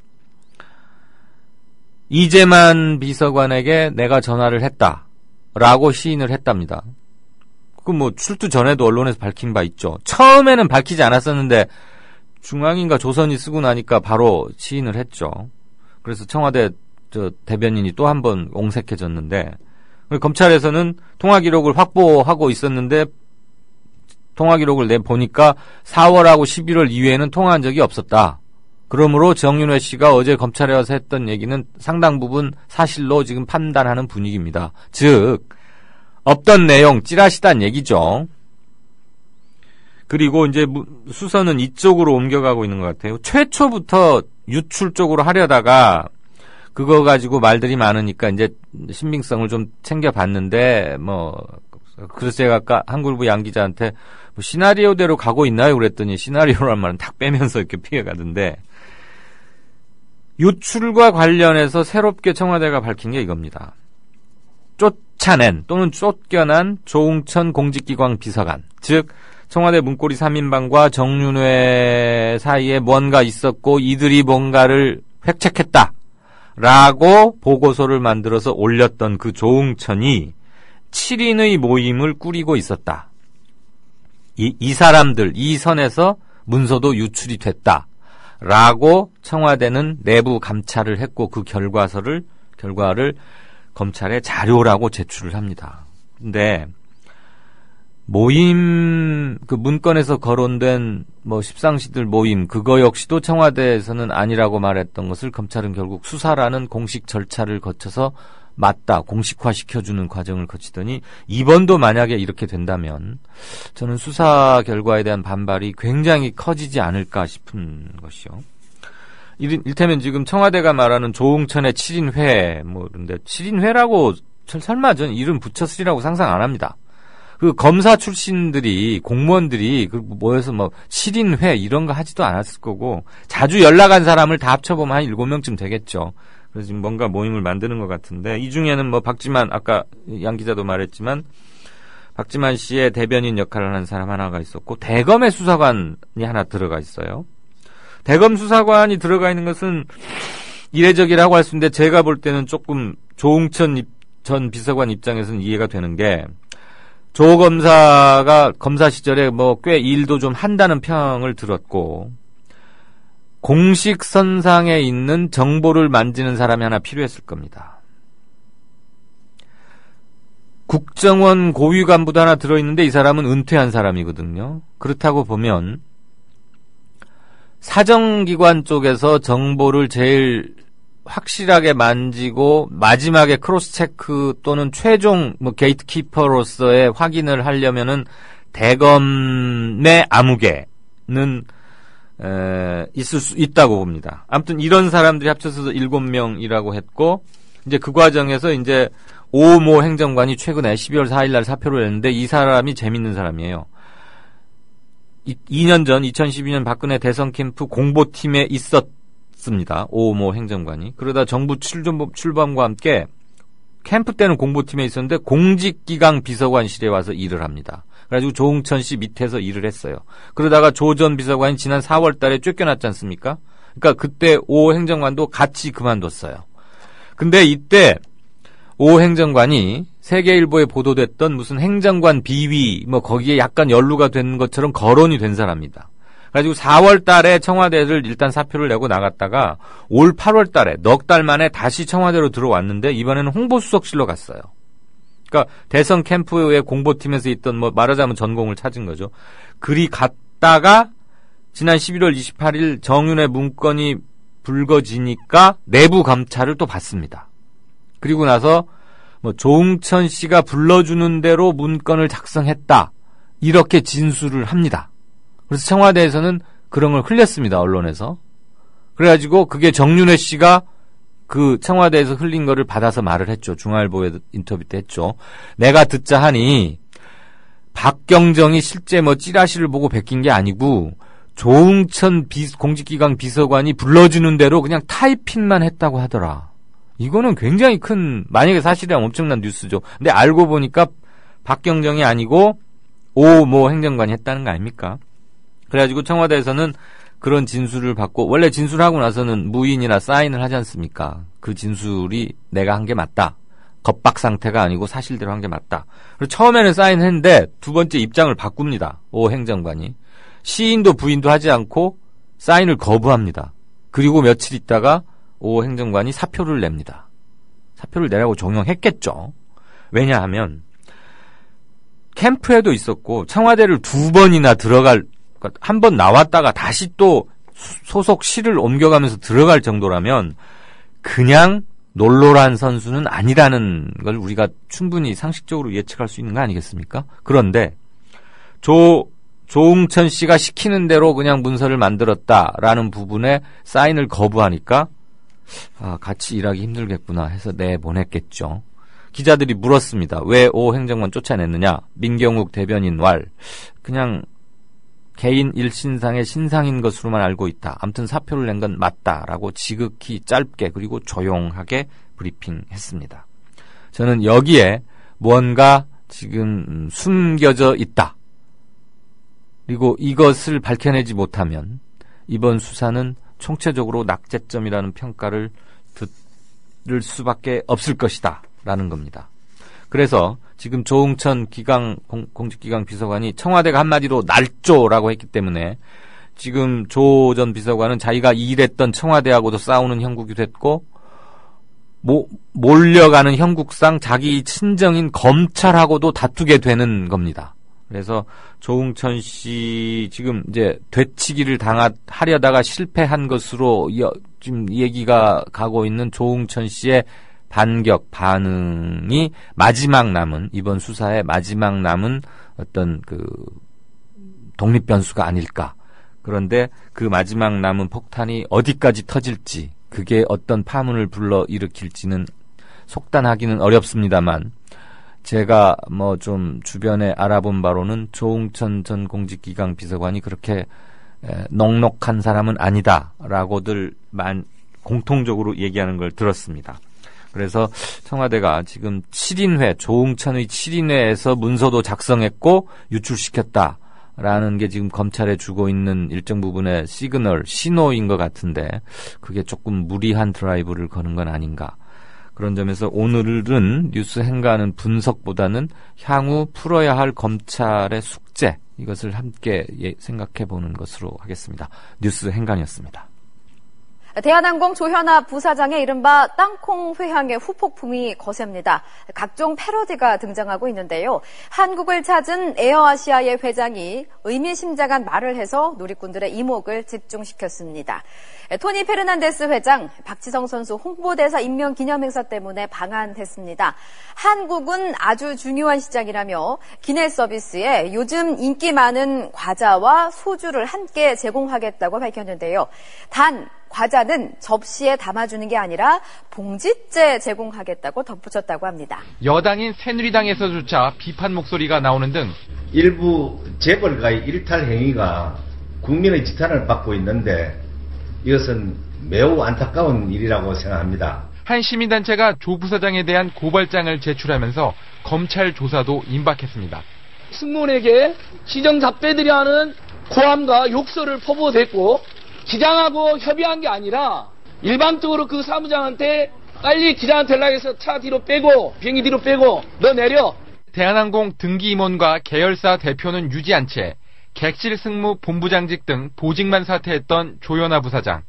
이재만 비서관에게 내가 전화를 했다라고 시인을 했답니다. 출두 전에도 언론에서 밝힌 바 있죠. 처음에는 밝히지 않았었는데 중앙인가 조선이 쓰고 나니까 바로 시인을 했죠. 그래서 청와대 대변인이 또 한 번 옹색해졌는데, 검찰에서는 통화 기록을 확보하고 있었는데 통화 기록을 내보니까 4월하고 11월 이후에는 통화한 적이 없었다. 그러므로 정윤회 씨가 어제 검찰에 와서 했던 얘기는 상당 부분 사실로 지금 판단하는 분위기입니다. 즉 없던 내용 찌라시단 얘기죠. 그리고 이제 수선은 이쪽으로 옮겨가고 있는 것 같아요. 최초부터 유출 쪽으로 하려다가 그거 가지고 말들이 많으니까 이제 신빙성을 좀 챙겨봤는데 그래서 제가 아까 한글부 양 기자한테 시나리오대로 가고 있나요? 그랬더니 시나리오란 말은 딱 빼면서 이렇게 피해가던데, 유출과 관련해서 새롭게 청와대가 밝힌 게 이겁니다. 쫓아낸 또는 쫓겨난 조응천 공직기관 비서관, 즉 청와대 문고리 3인방과 정윤회 사이에 뭔가 있었고 이들이 뭔가를 획책했다라고 보고서를 만들어서 올렸던 그 조응천이 7인의 모임을 꾸리고 있었다. 이 사람들, 이 선에서 문서도 유출이 됐다라고 청와대는 내부 감찰을 했고 그 결과를 검찰에 자료라고 제출을 합니다. 근데 모임, 문건에서 거론된 십상시들 모임, 그거 역시도 청와대에서는 아니라고 말했던 것을 검찰은 결국 수사라는 공식 절차를 거쳐서 맞다, 공식화시켜주는 과정을 거치더니 이번도 만약에 이렇게 된다면 저는 수사 결과에 대한 반발이 굉장히 커지지 않을까 싶은 것이요. 일테면 지금 청와대가 말하는 조응천의 7인회, 그런데 7인회라고 설마 전 이름 붙였으리라고 상상 안 합니다. 그 검사 출신들이, 공무원들이, 모여서 7인회 이런 거 하지도 않았을 거고, 자주 연락한 사람을 다 합쳐보면 한 7명쯤 되겠죠. 그래서 지금 뭔가 모임을 만드는 것 같은데, 이 중에는 박지만, 아까 양 기자도 말했지만, 박지만 씨의 대변인 역할을 하는 사람 하나가 있었고, 대검의 수사관이 하나 들어가 있어요. 대검 수사관이 들어가 있는 것은 이례적이라고 할 수 있는데, 제가 볼 때는 조금 조응천 전 비서관 입장에서는 이해가 되는 게, 조 검사가 검사 시절에 꽤 일도 좀 한다는 평을 들었고, 공식 선상에 있는 정보를 만지는 사람이 하나 필요했을 겁니다. 국정원 고위 간부도 하나 들어있는데 이 사람은 은퇴한 사람이거든요. 그렇다고 보면 사정기관 쪽에서 정보를 제일 확실하게 만지고 마지막에 크로스 체크 또는 최종 게이트키퍼로서의 확인을 하려면은 대검의 암흑에는 있을 수 있다고 봅니다. 아무튼 이런 사람들이 합쳐서 7명이라고 했고, 이제 그 과정에서 이제 오모 행정관이 최근에 12월 4일 날 사표를 냈는데, 이 사람이 재밌는 사람이에요. 2년 전 2012년 박근혜 대선 캠프 공보팀에 있었습니다. 오모 행정관이. 그러다 정부 출범과 함께 캠프 때는 공보팀에 있었는데 공직기강 비서관실에 와서 일을 합니다. 그래가지고 조응천 씨 밑에서 일을 했어요. 그러다가 조 전 비서관이 지난 4월 달에 쫓겨났지 않습니까? 그러니까 그때 오 행정관도 같이 그만뒀어요. 근데 이때 오 행정관이 세계일보에 보도됐던 무슨 행정관 비위 거기에 약간 연루가 된 것처럼 거론이 된 사람입니다. 그래가지고 4월 달에 청와대를 일단 사표를 내고 나갔다가 올 8월 달에 넉 달 만에 다시 청와대로 들어왔는데 이번에는 홍보수석실로 갔어요. 그러니까 대선 캠프의 공보팀에서 있던 말하자면 전공을 찾은 거죠. 그리 갔다가 지난 11월 28일 정윤회 문건이 불거지니까 내부 감찰을 또 받습니다. 그리고 나서 조응천 씨가 불러주는 대로 문건을 작성했다. 이렇게 진술을 합니다. 그래서 청와대에서는 그런 걸 흘렸습니다. 언론에서. 그래가지고 그게 정윤회 씨가 그 청와대에서 흘린 거를 받아서 말을 했죠. 중앙일보에 인터뷰 때 했죠. 내가 듣자 하니 박경정이 실제 찌라시를 보고 베낀 게 아니고 조응천 공직기강 비서관이 불러주는 대로 그냥 타이핑만 했다고 하더라. 이거는 굉장히 큰, 만약에 사실이라면 엄청난 뉴스죠. 근데 알고 보니까 박경정이 아니고 오모 행정관이 했다는 거 아닙니까? 그래가지고 청와대에서는 그런 진술을 받고, 원래 진술하고 나서는 무인이나 사인을 하지 않습니까? 그 진술이 내가 한 게 맞다. 겁박 상태가 아니고 사실대로 한 게 맞다. 그리고 처음에는 사인했는데 두 번째 입장을 바꿉니다. 오 행정관이. 시인도 부인도 하지 않고 사인을 거부합니다. 그리고 며칠 있다가 오 행정관이 사표를 냅니다. 사표를 내라고 종용했겠죠. 왜냐하면 캠프에도 있었고 청와대를 2번이나 들어갈, 한 번 나왔다가 다시 또 소속실을 옮겨가면서 들어갈 정도라면 그냥 놀러란 선수는 아니라는 걸 우리가 충분히 상식적으로 예측할 수 있는 거 아니겠습니까? 그런데 조응천 씨가 시키는 대로 그냥 문서를 만들었다라는 부분에 사인을 거부하니까 같이 일하기 힘들겠구나 해서 내보냈겠죠. 기자들이 물었습니다. 왜 오 행정관 쫓아냈느냐? 민경욱 대변인 그냥 개인 일신상의 신상인 것으로만 알고 있다. 아무튼 사표를 낸 건 맞다라고 지극히 짧게 그리고 조용하게 브리핑했습니다. 저는 여기에 뭔가 지금 숨겨져 있다. 그리고 이것을 밝혀내지 못하면 이번 수사는 총체적으로 낙제점이라는 평가를 들을 수밖에 없을 것이다 라는 겁니다. 그래서 지금 조응천 공직기강 비서관이 청와대가 한마디로 날조라고 했기 때문에 지금 조 전 비서관은 자기가 일했던 청와대하고도 싸우는 형국이 됐고 몰려가는 형국상 자기 친정인 검찰하고도 다투게 되는 겁니다. 그래서 조응천 씨 지금 이제 되치기를 하려다가 실패한 것으로 지금 얘기가 가고 있는 조응천 씨의 반응이 마지막 남은, 이번 수사의 마지막 남은 어떤 독립 변수가 아닐까. 그런데 그 마지막 남은 폭탄이 어디까지 터질지, 그게 어떤 파문을 불러일으킬지는 속단하기는 어렵습니다만, 제가 뭐 좀 주변에 알아본 바로는 조응천 전 공직기강 비서관이 그렇게 넉넉한 사람은 아니다라고들 공통적으로 얘기하는 걸 들었습니다. 그래서 청와대가 지금 7인회, 조응천의 7인회에서 문서도 작성했고 유출시켰다라는 게 지금 검찰에 주고 있는 일정 부분의 시그널, 신호인 것 같은데, 그게 조금 무리한 드라이브를 거는 건 아닌가. 그런 점에서 오늘은 뉴스 행가하는 분석보다는 향후 풀어야 할 검찰의 숙제, 이것을 함께 생각해 보는 것으로 하겠습니다. 뉴스 행간이었습니다. 대한항공 조현아 부사장의 이른바 땅콩 회항의 후폭풍이 거셉니다. 각종 패러디가 등장하고 있는데요. 한국을 찾은 에어아시아의 회장이 의미심장한 말을 해서 누리꾼들의 이목을 집중시켰습니다. 토니 페르난데스 회장, 박지성 선수 홍보대사 임명 기념행사 때문에 방한했습니다. 한국은 아주 중요한 시장이라며 기내 서비스에 요즘 인기 많은 과자와 소주를 함께 제공하겠다고 밝혔는데요. 단 과자는 접시에 담아주는 게 아니라 봉지째 제공하겠다고 덧붙였다고 합니다. 여당인 새누리당에서조차 비판 목소리가 나오는 등 일부 재벌가의 일탈 행위가 국민의 지탄을 받고 있는데 이것은 매우 안타까운 일이라고 생각합니다. 한 시민단체가 조 부사장에 대한 고발장을 제출하면서 검찰 조사도 임박했습니다. 승무원에게 시정잡배들이 하는 고함과 욕설을 포보됐고, 기장하고 협의한 게 아니라 일방적으로 그 사무장한테 빨리 기장한테 연락해서 차 뒤로 빼고 비행기 뒤로 빼고 너 내려. 대한항공 등기 임원과 계열사 대표는 유지한 채 객실 승무 본부장직 등 보직만 사퇴했던 조현아 부사장.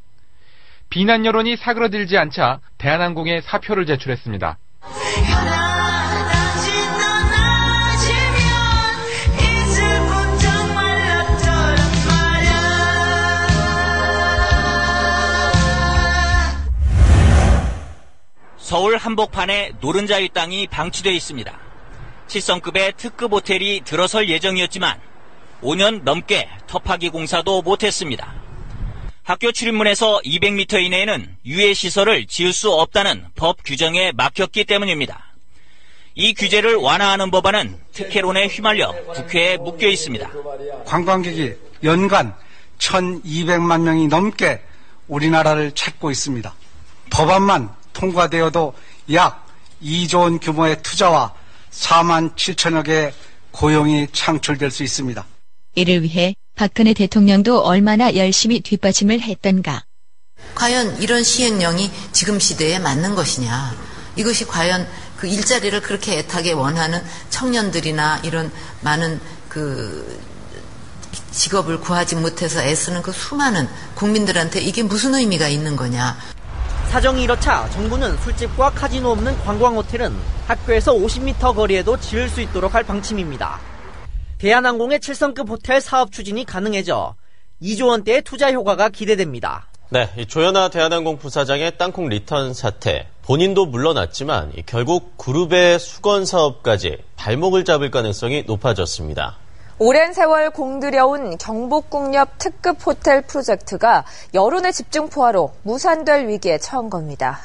비난 여론이 사그러들지 않자 대한항공에 사표를 제출했습니다. 서울 한복판에 노른자의 땅이 방치되어 있습니다. 7성급의 특급 호텔이 들어설 예정이었지만 5년 넘게 터파기 공사도 못했습니다. 학교 출입문에서 200m 이내에는 유해시설을 지을 수 없다는 법 규정에 막혔기 때문입니다. 이 규제를 완화하는 법안은 특혜론에 휘말려 국회에 묶여 있습니다. 관광객이 연간 1,200만 명이 넘게 우리나라를 찾고 있습니다. 법안만 통과되어도 약 2조 원 규모의 투자와 4만 7천여 개의 고용이 창출될 수 있습니다. 이를 위해 박근혜 대통령도 얼마나 열심히 뒷받침을 했던가. 과연 이런 시행령이 지금 시대에 맞는 것이냐. 이것이 과연 그 일자리를 그렇게 애타게 원하는 청년들이나 이런 많은 그 직업을 구하지 못해서 애쓰는 그 수많은 국민들한테 이게 무슨 의미가 있는 거냐. 사정이 이렇자 정부는 술집과 카지노 없는 관광호텔은 학교에서 50m 거리에도 지을 수 있도록 할 방침입니다. 대한항공의 7성급 호텔 사업 추진이 가능해져 2조 원대의 투자 효과가 기대됩니다. 네, 조현아 대한항공 부사장의 땅콩 리턴 사태, 본인도 물러났지만 결국 그룹의 수건 사업까지 발목을 잡을 가능성이 높아졌습니다. 오랜 세월 공들여온 경복궁역 특급 호텔 프로젝트가 여론의 집중포화로 무산될 위기에 처한 겁니다.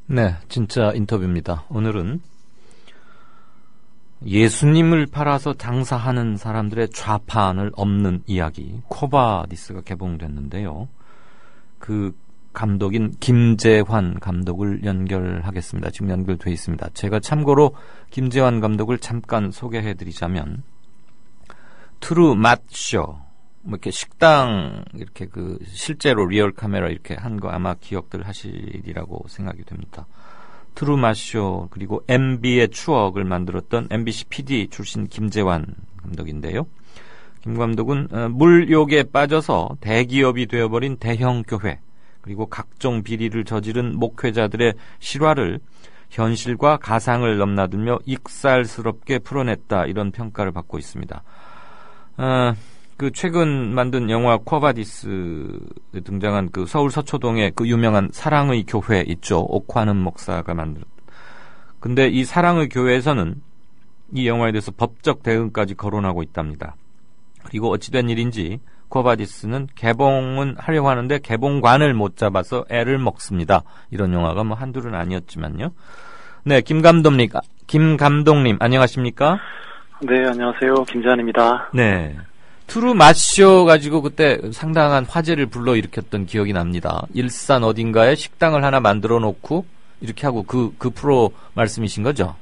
네, 진짜 인터뷰입니다. 오늘은 예수님을 팔아서 장사하는 사람들의 좌판을 엎는 이야기, 코바디스가 개봉됐는데요. 그 감독인 김재환 감독을 연결하겠습니다. 지금 연결돼 있습니다. 제가 참고로 김재환 감독을 잠깐 소개해드리자면, 트루 맛쇼, 뭐 이렇게 식당 이렇게 그 실제로 리얼 카메라 이렇게 한 거 아마 기억들 하시리라고 생각이 됩니다. 트루마쇼, 그리고 MB의 추억을 만들었던 MBC PD 출신 김재환 감독인데요. 김 감독은 물욕에 빠져서 대기업이 되어버린 대형 교회, 그리고 각종 비리를 저지른 목회자들의 실화를 현실과 가상을 넘나들며 익살스럽게 풀어냈다, 이런 평가를 받고 있습니다. 그 최근 만든 영화 쿼바디스에 등장한 그 서울 서초동의 그 유명한 사랑의 교회 있죠. 옥환은 목사가 만든. 근데 이 사랑의 교회에서는 이 영화에 대해서 법적 대응까지 거론하고 있답니다. 그리고 어찌된 일인지 쿼바디스는 개봉은 하려고 하는데 개봉관을 못 잡아서 애를 먹습니다. 이런 영화가 뭐 한둘은 아니었지만요. 네, 김 감독님 안녕하십니까? 네, 안녕하세요. 김재환입니다. 네. 트루 맛쇼 가지고 그때 상당한 화제를 불러일으켰던 기억이 납니다. 일산 어딘가에 식당을 하나 만들어 놓고 이렇게 하고 그 프로 말씀이신 거죠?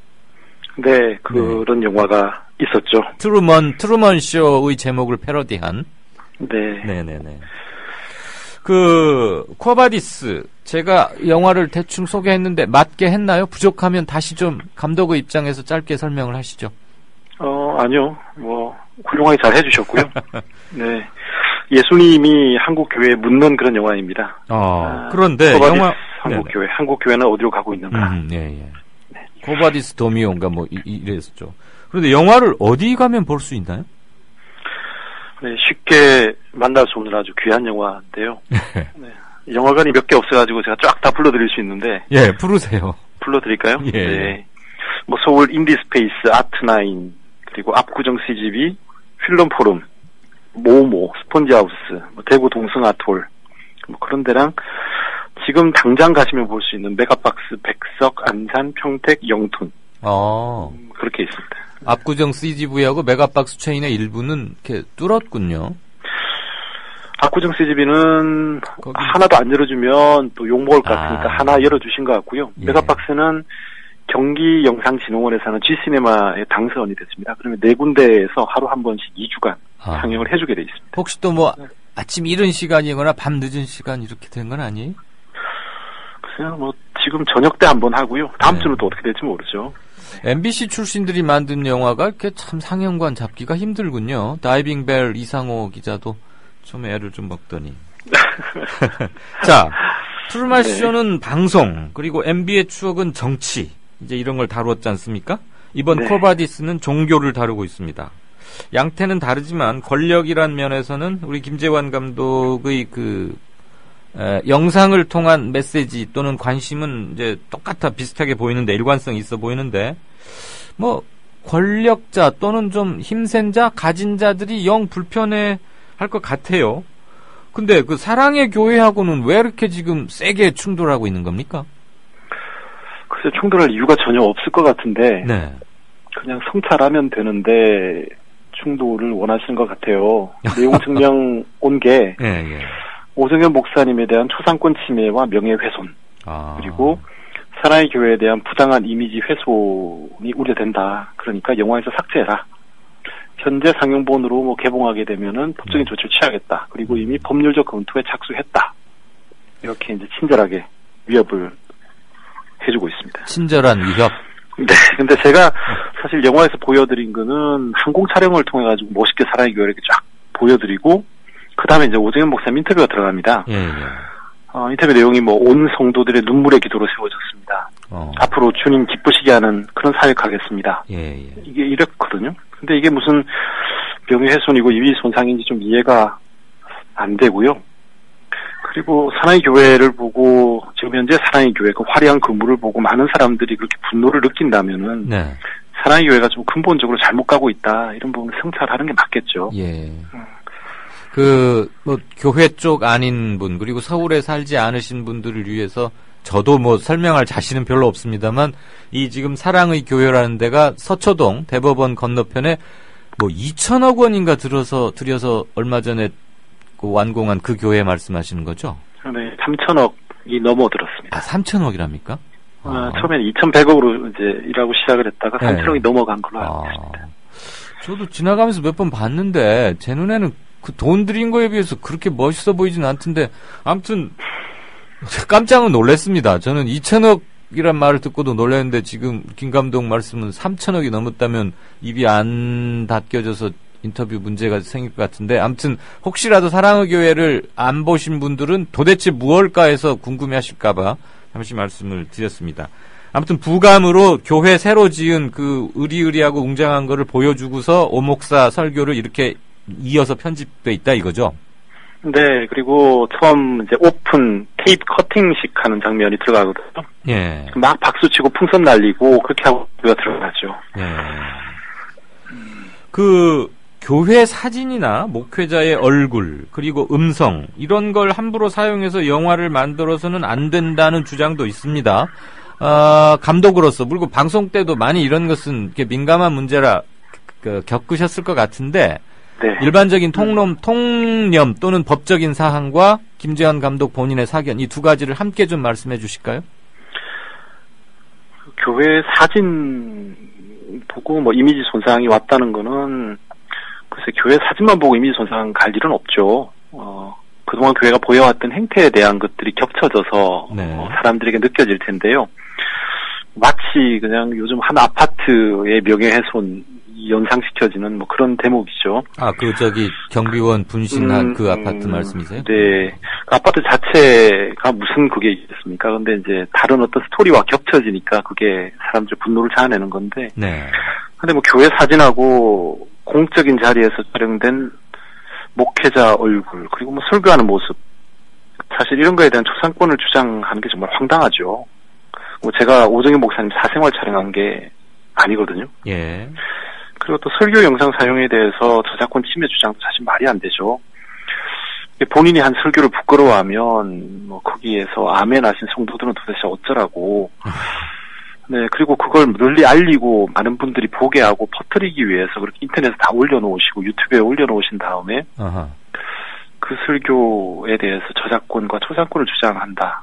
네, 그런 영화가 있었죠. 트루먼 쇼의 제목을 패러디한. 네. 네네네. 그 쿼바디스 제가 영화를 대충 소개했는데 맞게 했나요? 부족하면 다시 좀 감독의 입장에서 짧게 설명을 하시죠. 아니요. 뭐 훌륭하게 잘 해주셨고요. 네. 예수님이 한국 교회에 묻는 그런 영화입니다. 그런데 영화 한국 교회는 어디로 가고 있는가? 네. 쿼바디스 도미온가 뭐 이랬었죠. 그런데 영화를 어디 가면 볼 수 있나요? 네, 쉽게 만날 수 없는 아주 귀한 영화인데요. 네. 영화관이 몇 개 없어가지고 제가 쫙 다 불러드릴 수 있는데. 예, 부르세요. 불러드릴까요? 예. 네. 뭐 서울 인디스페이스, 아트나인, 그리고 압구정 CGV, 필름 포럼, 모모, 스펀지하우스, 뭐 대구 동승아톨, 뭐 그런 데랑 지금 당장 가시면 볼 수 있는 메가박스, 백석, 안산, 평택, 영톤. 그렇게 있습니다. 압구정 CGV하고 메가박스 체인의 일부는 이렇게 뚫었군요. 압구정 CGV는 하나도 안 열어주면 또 욕먹을 것 같으니까 하나 열어주신 것 같고요. 예. 메가박스는 경기영상진흥원에서 하는 G시네마에 당선이 됐습니다. 그러면 4군데에서 하루 한 번씩 2주간 상영을 해주게 돼 있습니다. 혹시 또 뭐 아침 이른 시간이거나 밤 늦은 시간 이렇게 된 건 아니에요? 글쎄요, 뭐 지금 저녁 때 한 번 하고요. 다음 주는 또 어떻게 될지 모르죠. MBC 출신들이 만든 영화가 이렇게 참 상영관 잡기가 힘들군요. 다이빙벨 이상호 기자도 좀 애를 좀 먹더니. 자, 트루마쇼는 방송, 그리고 MB의 추억은 정치, 이제 이런 걸 다루었지 않습니까? 이번 쿼바디스는 종교를 다루고 있습니다. 양태는 다르지만 권력이란 면에서는 우리 김재환 감독의 영상을 통한 메시지 또는 관심은 이제 똑같아 비슷하게 보이는데 일관성이 있어 보이는데 뭐 권력자 또는 좀 힘센 자 가진 자들이 영 불편해 할 것 같아요. 근데 그 사랑의 교회하고는 왜 이렇게 지금 세게 충돌하고 있는 겁니까? 글쎄 충돌할 이유가 전혀 없을 것 같은데 네. 그냥 성찰하면 되는데 충돌을 원하시는 것 같아요. 내용 증명 온 게 오정현 목사님에 대한 초상권 침해와 명예훼손 그리고 사랑의 교회에 대한 부당한 이미지 훼손이 우려된다. 그러니까 영화에서 삭제해라. 현재 상영본으로 뭐 개봉하게 되면은 법적인 조치를 취하겠다. 그리고 이미 법률적 검토에 착수했다. 이렇게 이제 친절하게 위협을 해주고 있습니다. 친절한 위협? 네. 근데 제가 사실 영화에서 보여드린 거는 항공 촬영을 통해 가지고 멋있게 사랑의 교회를 이렇게 쫙 보여드리고 그 다음에 이제 오정현 목사님 인터뷰가 들어갑니다. 인터뷰 내용이 뭐 온 성도들의 눈물의 기도로 세워졌습니다. 앞으로 주님 기쁘시게 하는 그런 사역하겠습니다. 이게 이랬거든요. 근데 이게 무슨 명예훼손이고 이미 손상인지 좀 이해가 안 되고요. 그리고 사랑의 교회를 보고 지금 현재 사랑의 교회 그 화려한 건물을 보고 많은 사람들이 그렇게 분노를 느낀다면은 사랑의 교회가 좀 근본적으로 잘못 가고 있다 이런 부분을 성찰하는 게 맞겠죠. 뭐 교회 쪽 아닌 분 그리고 서울에 살지 않으신 분들을 위해서 저도 뭐 설명할 자신은 별로 없습니다만 이 지금 사랑의 교회라는 데가 서초동 대법원 건너편에 뭐 2천억 원인가 들여서 얼마 전에 그 완공한 그 교회 말씀하시는 거죠? 네, 3천억이 넘어들었습니다. 3천억이랍니까? 처음엔 2,100억으로 이제 일하고 시작을 했다가 3천억이 넘어간 걸로 알고 있습니다. 저도 지나가면서 몇 번 봤는데 제 눈에는 그 돈 들인 거에 비해서 그렇게 멋있어 보이진 않던데 아무튼 깜짝은 놀랐습니다. 저는 2천억이란 말을 듣고도 놀랐는데 지금 김 감독 말씀은 3천억이 넘었다면 입이 안 닫혀져서 인터뷰 문제가 생길 것 같은데 아무튼 혹시라도 사랑의 교회를 안 보신 분들은 도대체 무엇일까 해서 궁금해하실까봐 잠시 말씀을 드렸습니다. 아무튼 부감으로 교회 새로 지은 그 의리의리하고 웅장한 거를 보여주고서 오목사 설교를 이렇게 이어서 편집돼 있다 이거죠? 네, 그리고 처음 이제 오픈 테이프 커팅식 하는 장면이 들어가거든요. 예. 막 박수치고 풍선 날리고 그렇게 하고 들어가죠. 예. 그 교회 사진이나 목회자의 얼굴 그리고 음성 이런 걸 함부로 사용해서 영화를 만들어서는 안 된다는 주장도 있습니다. 감독으로서 그리고 방송 때도 많이 이런 것은 이렇게 민감한 문제라 겪으셨을 것 같은데. 네. 일반적인 통념 또는 법적인 사항과 김재환 감독 본인의 사견 이 두 가지를 함께 좀 말씀해 주실까요? 교회 사진 보고 뭐 이미지 손상이 왔다는 거는 글쎄 교회 사진만 보고 이미지 손상 갈 일은 없죠. 그동안 교회가 보여왔던 행태에 대한 것들이 겹쳐져서 네. 사람들에게 느껴질 텐데요. 마치 그냥 요즘 한 아파트의 명예훼손 연상시켜지는 뭐 그런 대목이죠. 경비원 분신한 그 아파트 말씀이세요? 네. 그 아파트 자체가 무슨 그게 있겠습니까? 근데 이제 다른 어떤 스토리와 겹쳐지니까 그게 사람들 분노를 자아내는 건데. 네. 근데 뭐 교회 사진하고 공적인 자리에서 촬영된 목회자 얼굴, 그리고 뭐 설교하는 모습. 사실 이런 거에 대한 초상권을 주장하는 게 정말 황당하죠. 뭐 제가 오정현 목사님 사생활 촬영한 게 아니거든요. 예. 그리고 또 설교 영상 사용에 대해서 저작권 침해 주장도 사실 말이 안 되죠. 본인이 한 설교를 부끄러워하면 뭐 거기에서 아멘 하신 성도들은 도대체 어쩌라고. 네, 그리고 그걸 널리 알리고 많은 분들이 보게 하고 퍼뜨리기 위해서 그렇게 인터넷에 다 올려놓으시고 유튜브에 올려놓으신 다음에 그 설교에 대해서 저작권과 초상권을 주장한다.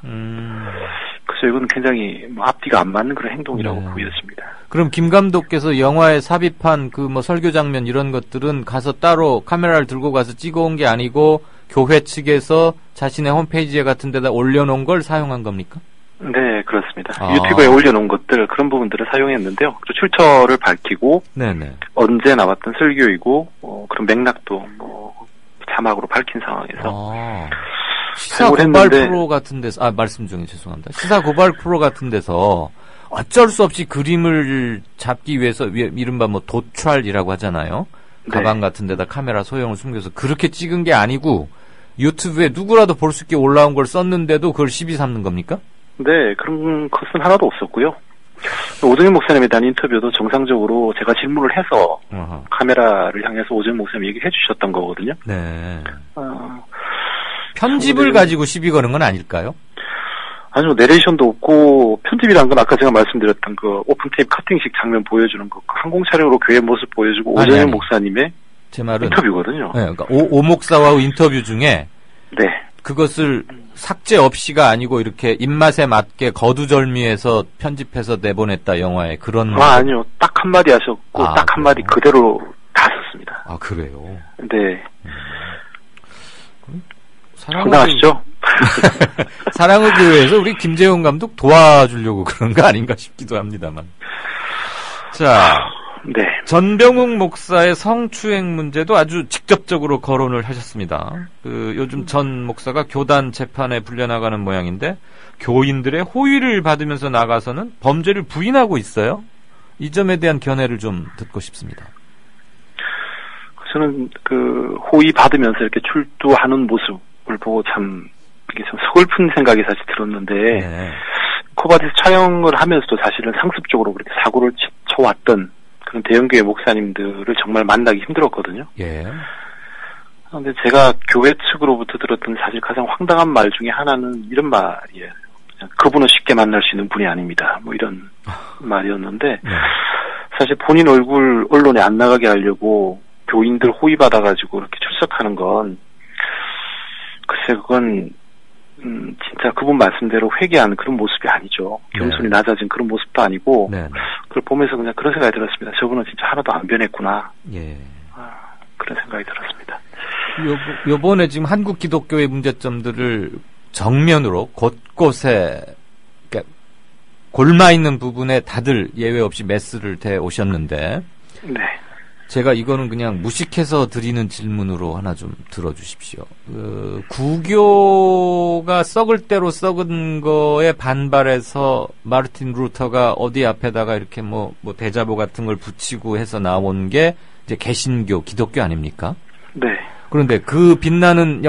그래서 이건 굉장히 앞뒤가 안 맞는 그런 행동이라고 보여집니다. 그럼 김 감독께서 영화에 삽입한 그 뭐 설교 장면 이런 것들은 가서 따로 카메라를 들고 가서 찍어온 게 아니고 교회 측에서 자신의 홈페이지 같은 데다 올려놓은 걸 사용한 겁니까? 네, 그렇습니다. 유튜브에 올려놓은 것들 그런 부분들을 사용했는데요. 출처를 밝히고 네네. 언제 나왔던 설교이고 그런 맥락도 뭐 자막으로 밝힌 상황에서 시사 고발 프로 같은 데서 말씀 중에 죄송합니다. 시사 고발 프로 같은 데서 어쩔 수 없이 그림을 잡기 위해서 이른바 뭐 도찰이라고 하잖아요. 가방 같은 데다 카메라 소형을 숨겨서 그렇게 찍은 게 아니고 유튜브에 누구라도 볼 수 있게 올라온 걸 썼는데도 그걸 시비 삼는 겁니까? 네, 그런 것은 하나도 없었고요. 오정현 목사님에 대한 인터뷰도 정상적으로 제가 질문을 해서 카메라를 향해서 오정현 목사님이 얘기해 주셨던 거거든요. 네. 편집을 가지고 시비 거는 건 아닐까요? 아니요, 내레이션도 없고 편집이란 건 아까 제가 말씀드렸던 그 오픈테이프 커팅식 장면 보여주는 거 항공 촬영으로 교회 모습 보여주고 오정현 목사님의 제 말은 인터뷰거든요. 네, 그러니까 오 목사와의 인터뷰 중에 네. 그것을 삭제 없이가 아니고 이렇게 입맛에 맞게 거두절미해서 편집해서 내보냈다 영화에 그런 아니요, 딱 한마디 하셨고 딱 한마디 그대로 다 썼습니다. 아 그래요? 네. 황당하시죠? 사랑의 교회에서 우리 김재훈 감독 도와주려고 그런 거 아닌가 싶기도 합니다만. 자, 네. 전병욱 목사의 성추행 문제도 아주 직접적으로 거론을 하셨습니다. 요즘 전 목사가 교단 재판에 불려나가는 모양인데 교인들의 호의를 받으면서 나가서는 범죄를 부인하고 있어요. 이 점에 대한 견해를 좀 듣고 싶습니다. 저는 그 호의 받으면서 이렇게 출두하는 모습을 보고 참 이게 좀 서글픈 생각이 사실 들었는데 네. 코바디스 촬영을 하면서도 사실은 상습적으로 그렇게 사고를 쳐왔던 그런 대형교회 목사님들을 정말 만나기 힘들었거든요. 예. 그런데 제가 교회 측으로부터 들었던 사실 가장 황당한 말 중에 하나는 이런 말이에요. 그분은 쉽게 만날 수 있는 분이 아닙니다. 뭐 이런 말이었는데 사실 본인 얼굴 언론에 안 나가게 하려고 교인들 호의받아가지고 이렇게 출석하는 건 글쎄 그건 진짜 그분 말씀대로 회개하는 그런 모습이 아니죠. 겸손이 낮아진 그런 모습도 아니고 그걸 보면서 그냥 그런 생각이 들었습니다. 저분은 진짜 하나도 안 변했구나. 예. 그런 생각이 들었습니다. 요번에 지금 한국 기독교의 문제점들을 정면으로 곳곳에 그러니까 골마 있는 부분에 다들 예외 없이 메스를 대 오셨는데 네. 제가 이거는 그냥 무식해서 드리는 질문으로 하나 좀 들어주십시오. 구교가 썩을 대로 썩은 거에 반발해서 마르틴 루터가 어디 앞에다가 이렇게 뭐 대자보 같은 걸 붙이고 해서 나온 게 이제 개신교, 기독교 아닙니까? 네. 그런데 그 빛나는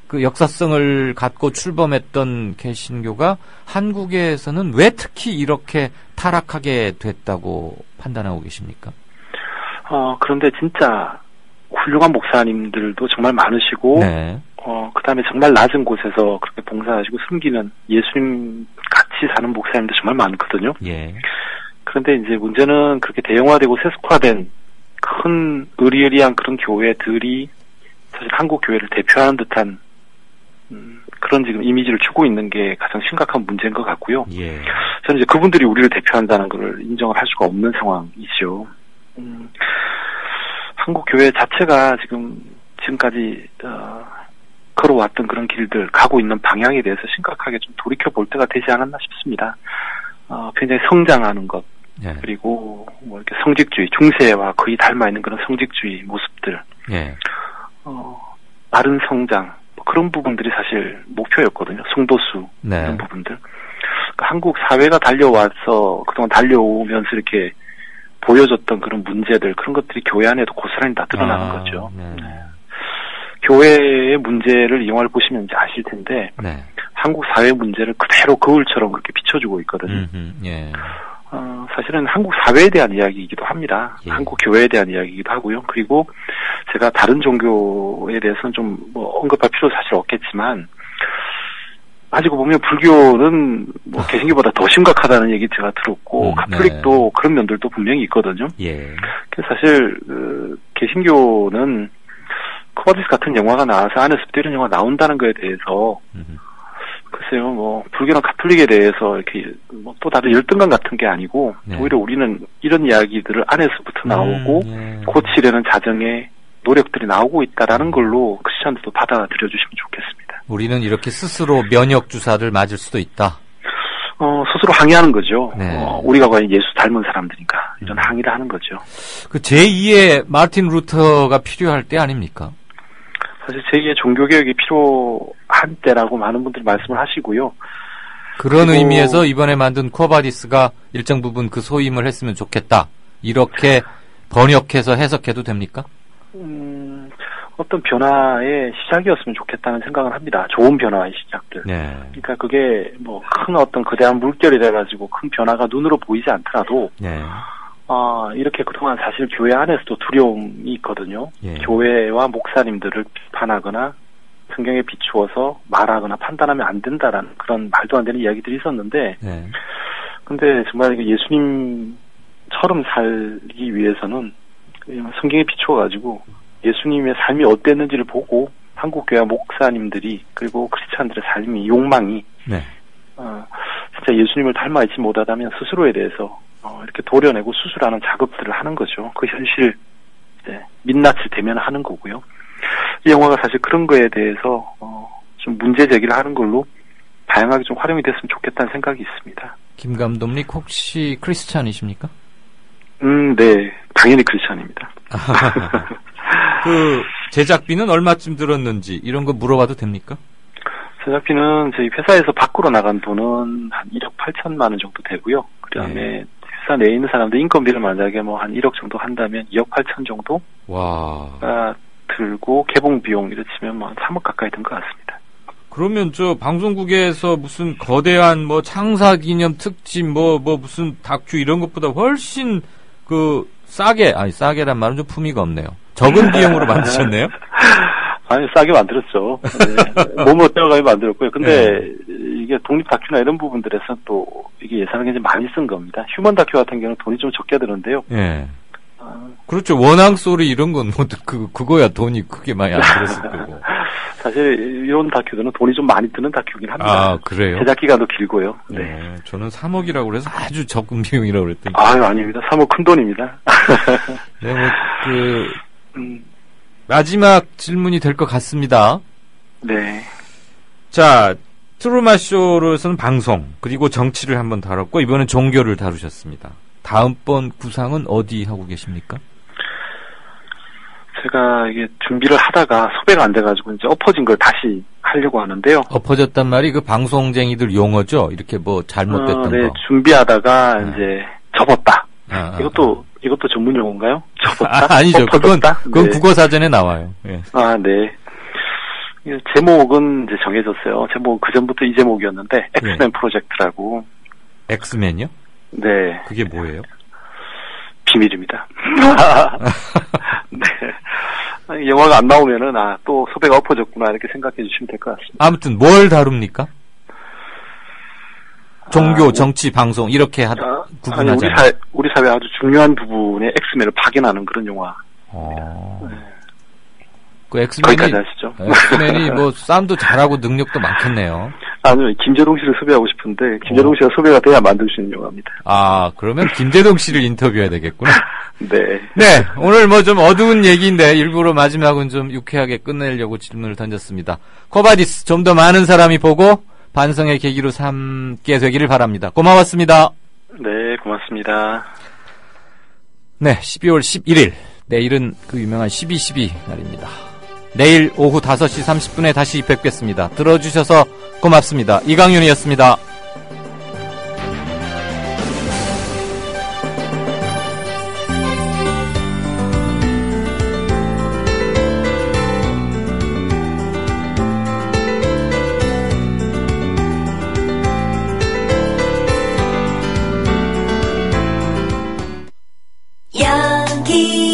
그 역사성을 갖고 출범했던 개신교가 한국에서는 왜 특히 이렇게 타락하게 됐다고 판단하고 계십니까? 그런데 진짜 훌륭한 목사님들도 정말 많으시고, 네. 그 다음에 정말 낮은 곳에서 그렇게 봉사하시고 섬기는 예수님 같이 사는 목사님도 정말 많거든요. 예. 그런데 이제 문제는 그렇게 대형화되고 세속화된 큰 의리의리한 그런 교회들이 사실 한국 교회를 대표하는 듯한 그런 지금 이미지를 주고 있는 게 가장 심각한 문제인 것 같고요. 예. 저는 이제 그분들이 우리를 대표한다는 걸 인정을 할 수가 없는 상황이죠. 한국 교회 자체가 지금까지 걸어왔던 그런 길들, 가고 있는 방향에 대해서 심각하게 좀 돌이켜 볼 때가 되지 않았나 싶습니다. 굉장히 성장하는 것, 예. 그리고 뭐 이렇게 성직주의, 중세와 거의 닮아 있는 그런 성직주의 모습들, 예. 빠른 성장, 그런 부분들이 사실 목표였거든요. 성도수, 네. 이런 부분들. 그러니까 한국 사회가 달려와서 그동안 달려오면서 이렇게 보여줬던 그런 문제들, 그런 것들이 교회 안에도 고스란히 다 드러나는 거죠. 네. 교회의 문제를 이 영화를 보시면 이제 아실 텐데, 네. 한국 사회 문제를 그대로 거울처럼 그렇게 비춰주고 있거든요. 예. 사실은 한국 사회에 대한 이야기이기도 합니다. 예. 한국 교회에 대한 이야기이기도 하고요. 그리고 제가 다른 종교에 대해서는 좀 언급할 필요 사실 없겠지만, 아직 보면 불교는 개신교보다 더 심각하다는 얘기 제가 들었고, 가톨릭도 네. 그런 면들도 분명히 있거든요. 예. 그래서 사실 개신교는 코바디스 같은 영화가 나와서 안에서부터 이런 영화 나온다는 거에 대해서 글쎄요, 불교나 가톨릭에 대해서 이렇게 또 다른 열등감 같은 게 아니고, 네. 오히려 우리는 이런 이야기들을 안에서부터 나오고 고치려는 자정의 노력들이 나오고 있다라는 걸로 크리스천들도 받아들여 주시면 좋겠습니다. 우리는 이렇게 스스로 면역 주사를 맞을 수도 있다. 스스로 항의하는 거죠. 네. 우리가 과연 예수 닮은 사람들인가, 이런 항의를 하는 거죠. 그 제2의 마르틴 루터가 필요할 때 아닙니까? 사실 제2의 종교개혁이 필요한 때라고 많은 분들이 말씀을 하시고요. 그런 의미에서 이번에 만든 코바디스가 일정 부분 그 소임을 했으면 좋겠다, 이렇게 번역해서 해석해도 됩니까? 어떤 변화의 시작이었으면 좋겠다는 생각을 합니다. 좋은 변화의 시작들. 네. 그러니까 그게 큰 어떤 거대한 물결이 돼가지고 큰 변화가 눈으로 보이지 않더라도, 네. 이렇게 그동안 사실 교회 안에서도 두려움이 있거든요. 예. 교회와 목사님들을 비판하거나 성경에 비추어서 말하거나 판단하면 안 된다라는 그런 말도 안 되는 이야기들이 있었는데, 네. 근데 정말 예수님처럼 살기 위해서는 성경에 비추어가지고 예수님의 삶이 어땠는지를 보고 한국교회 목사님들이, 그리고 크리스찬들의 삶이, 욕망이, 네. 진짜 예수님을 닮아 있지 못하다면 스스로에 대해서 이렇게 도려내고 수술하는 작업들을 하는 거죠. 그 현실, 민낯을 대면하는 거고요. 이 영화가 사실 그런 거에 대해서 좀 문제 제기를 하는 걸로 다양하게 좀 활용이 됐으면 좋겠다는 생각이 있습니다. 김 감독님 혹시 크리스찬이십니까? 네, 당연히 크리스찬입니다. 그 제작비는 얼마쯤 들었는지 이런 거 물어봐도 됩니까? 제작비는 저희 회사에서 밖으로 나간 돈은 한 1억 8천만 원 정도 되고요. 그 다음에 회사 내에 있는 사람들 인건비를 만약에 한 1억 정도 한다면 2억 8천 정도가 들고, 개봉 비용 이렇게 치면 한 3억 가까이 든 것 같습니다. 그러면 방송국에서 무슨 거대한 창사 기념 특집 무슨 다큐 이런 것보다 훨씬 싸게란 말은 좀 품위가 없네요. 적은 비용으로 만드셨네요? 아니, 싸게 만들었죠. 네. 몸으로 떼어가며 만들었고요. 근데 이게 독립 다큐나 이런 부분들에서 또 이게 예산을 굉장히 많이 쓴 겁니다. 휴먼 다큐 같은 경우는 돈이 좀 적게 드는데요. 예. 그렇죠. 원앙 소리 이런 건 그거야 돈이 크게 많이 안 들었을 거고. 사실 이런 다큐들은 돈이 좀 많이 드는 다큐긴 합니다. 아, 그래요? 제작 기간도 길고요. 네. 저는 3억이라고 그래서 아주 적은 비용이라고 그랬더니. 아닙니다. 3억 큰 돈입니다. 네, 마지막 질문이 될 것 같습니다. 네. 자, 트루먼 쇼로서는 방송, 그리고 정치를 한번 다뤘고, 이번엔 종교를 다루셨습니다. 다음번 구상은 어디 하고 계십니까? 제가 이게 준비를 하다가 섭외가 안 돼가지고 이제 엎어진 걸 다시 하려고 하는데요. 엎어졌단 말이 그 방송쟁이들 용어죠? 이렇게 잘못됐던 네, 거. 준비하다가 이제 접었다. 이것도 전문 용어인가요? 아니죠. 그건 네. 국어사전에 나와요. 예. 아, 네. 제목은 이제 정해졌어요. 제목은 그전부터 이 제목이었는데, 엑스맨 프로젝트라고. 엑스맨이요? 네. 그게 뭐예요? 비밀입니다. 네. 영화가 안 나오면은, 또 섭외가 엎어졌구나, 이렇게 생각해 주시면 될 것 같습니다. 아무튼, 뭘 다룹니까? 종교, 정치, 방송, 이렇게 구분하잖아요. 아니, 우리 사회 아주 중요한 부분에 엑스맨을 파견하는 그런 영화. 네. 그 엑스맨이 뭐 싸움도 잘하고 능력도 많겠네요. 아니요, 김재동 씨를 섭외하고 싶은데 김재동 씨가 섭외가 돼야 만들 수 있는 영화입니다. 아, 그러면 김재동 씨를 인터뷰해야 되겠구나. 네. 네, 오늘 뭐 좀 어두운 얘기인데 일부러 마지막은 좀 유쾌하게 끝내려고 질문을 던졌습니다. 코바디스 좀 더 많은 사람이 보고 반성의 계기로 삼게 되기를 바랍니다. 고마웠습니다. 네, 고맙습니다. 네, 12월 11일. 내일은 그 유명한 12.12 날입니다. 내일 오후 5시 30분에 다시 뵙겠습니다. 들어주셔서 고맙습니다. 이강윤이었습니다. 여기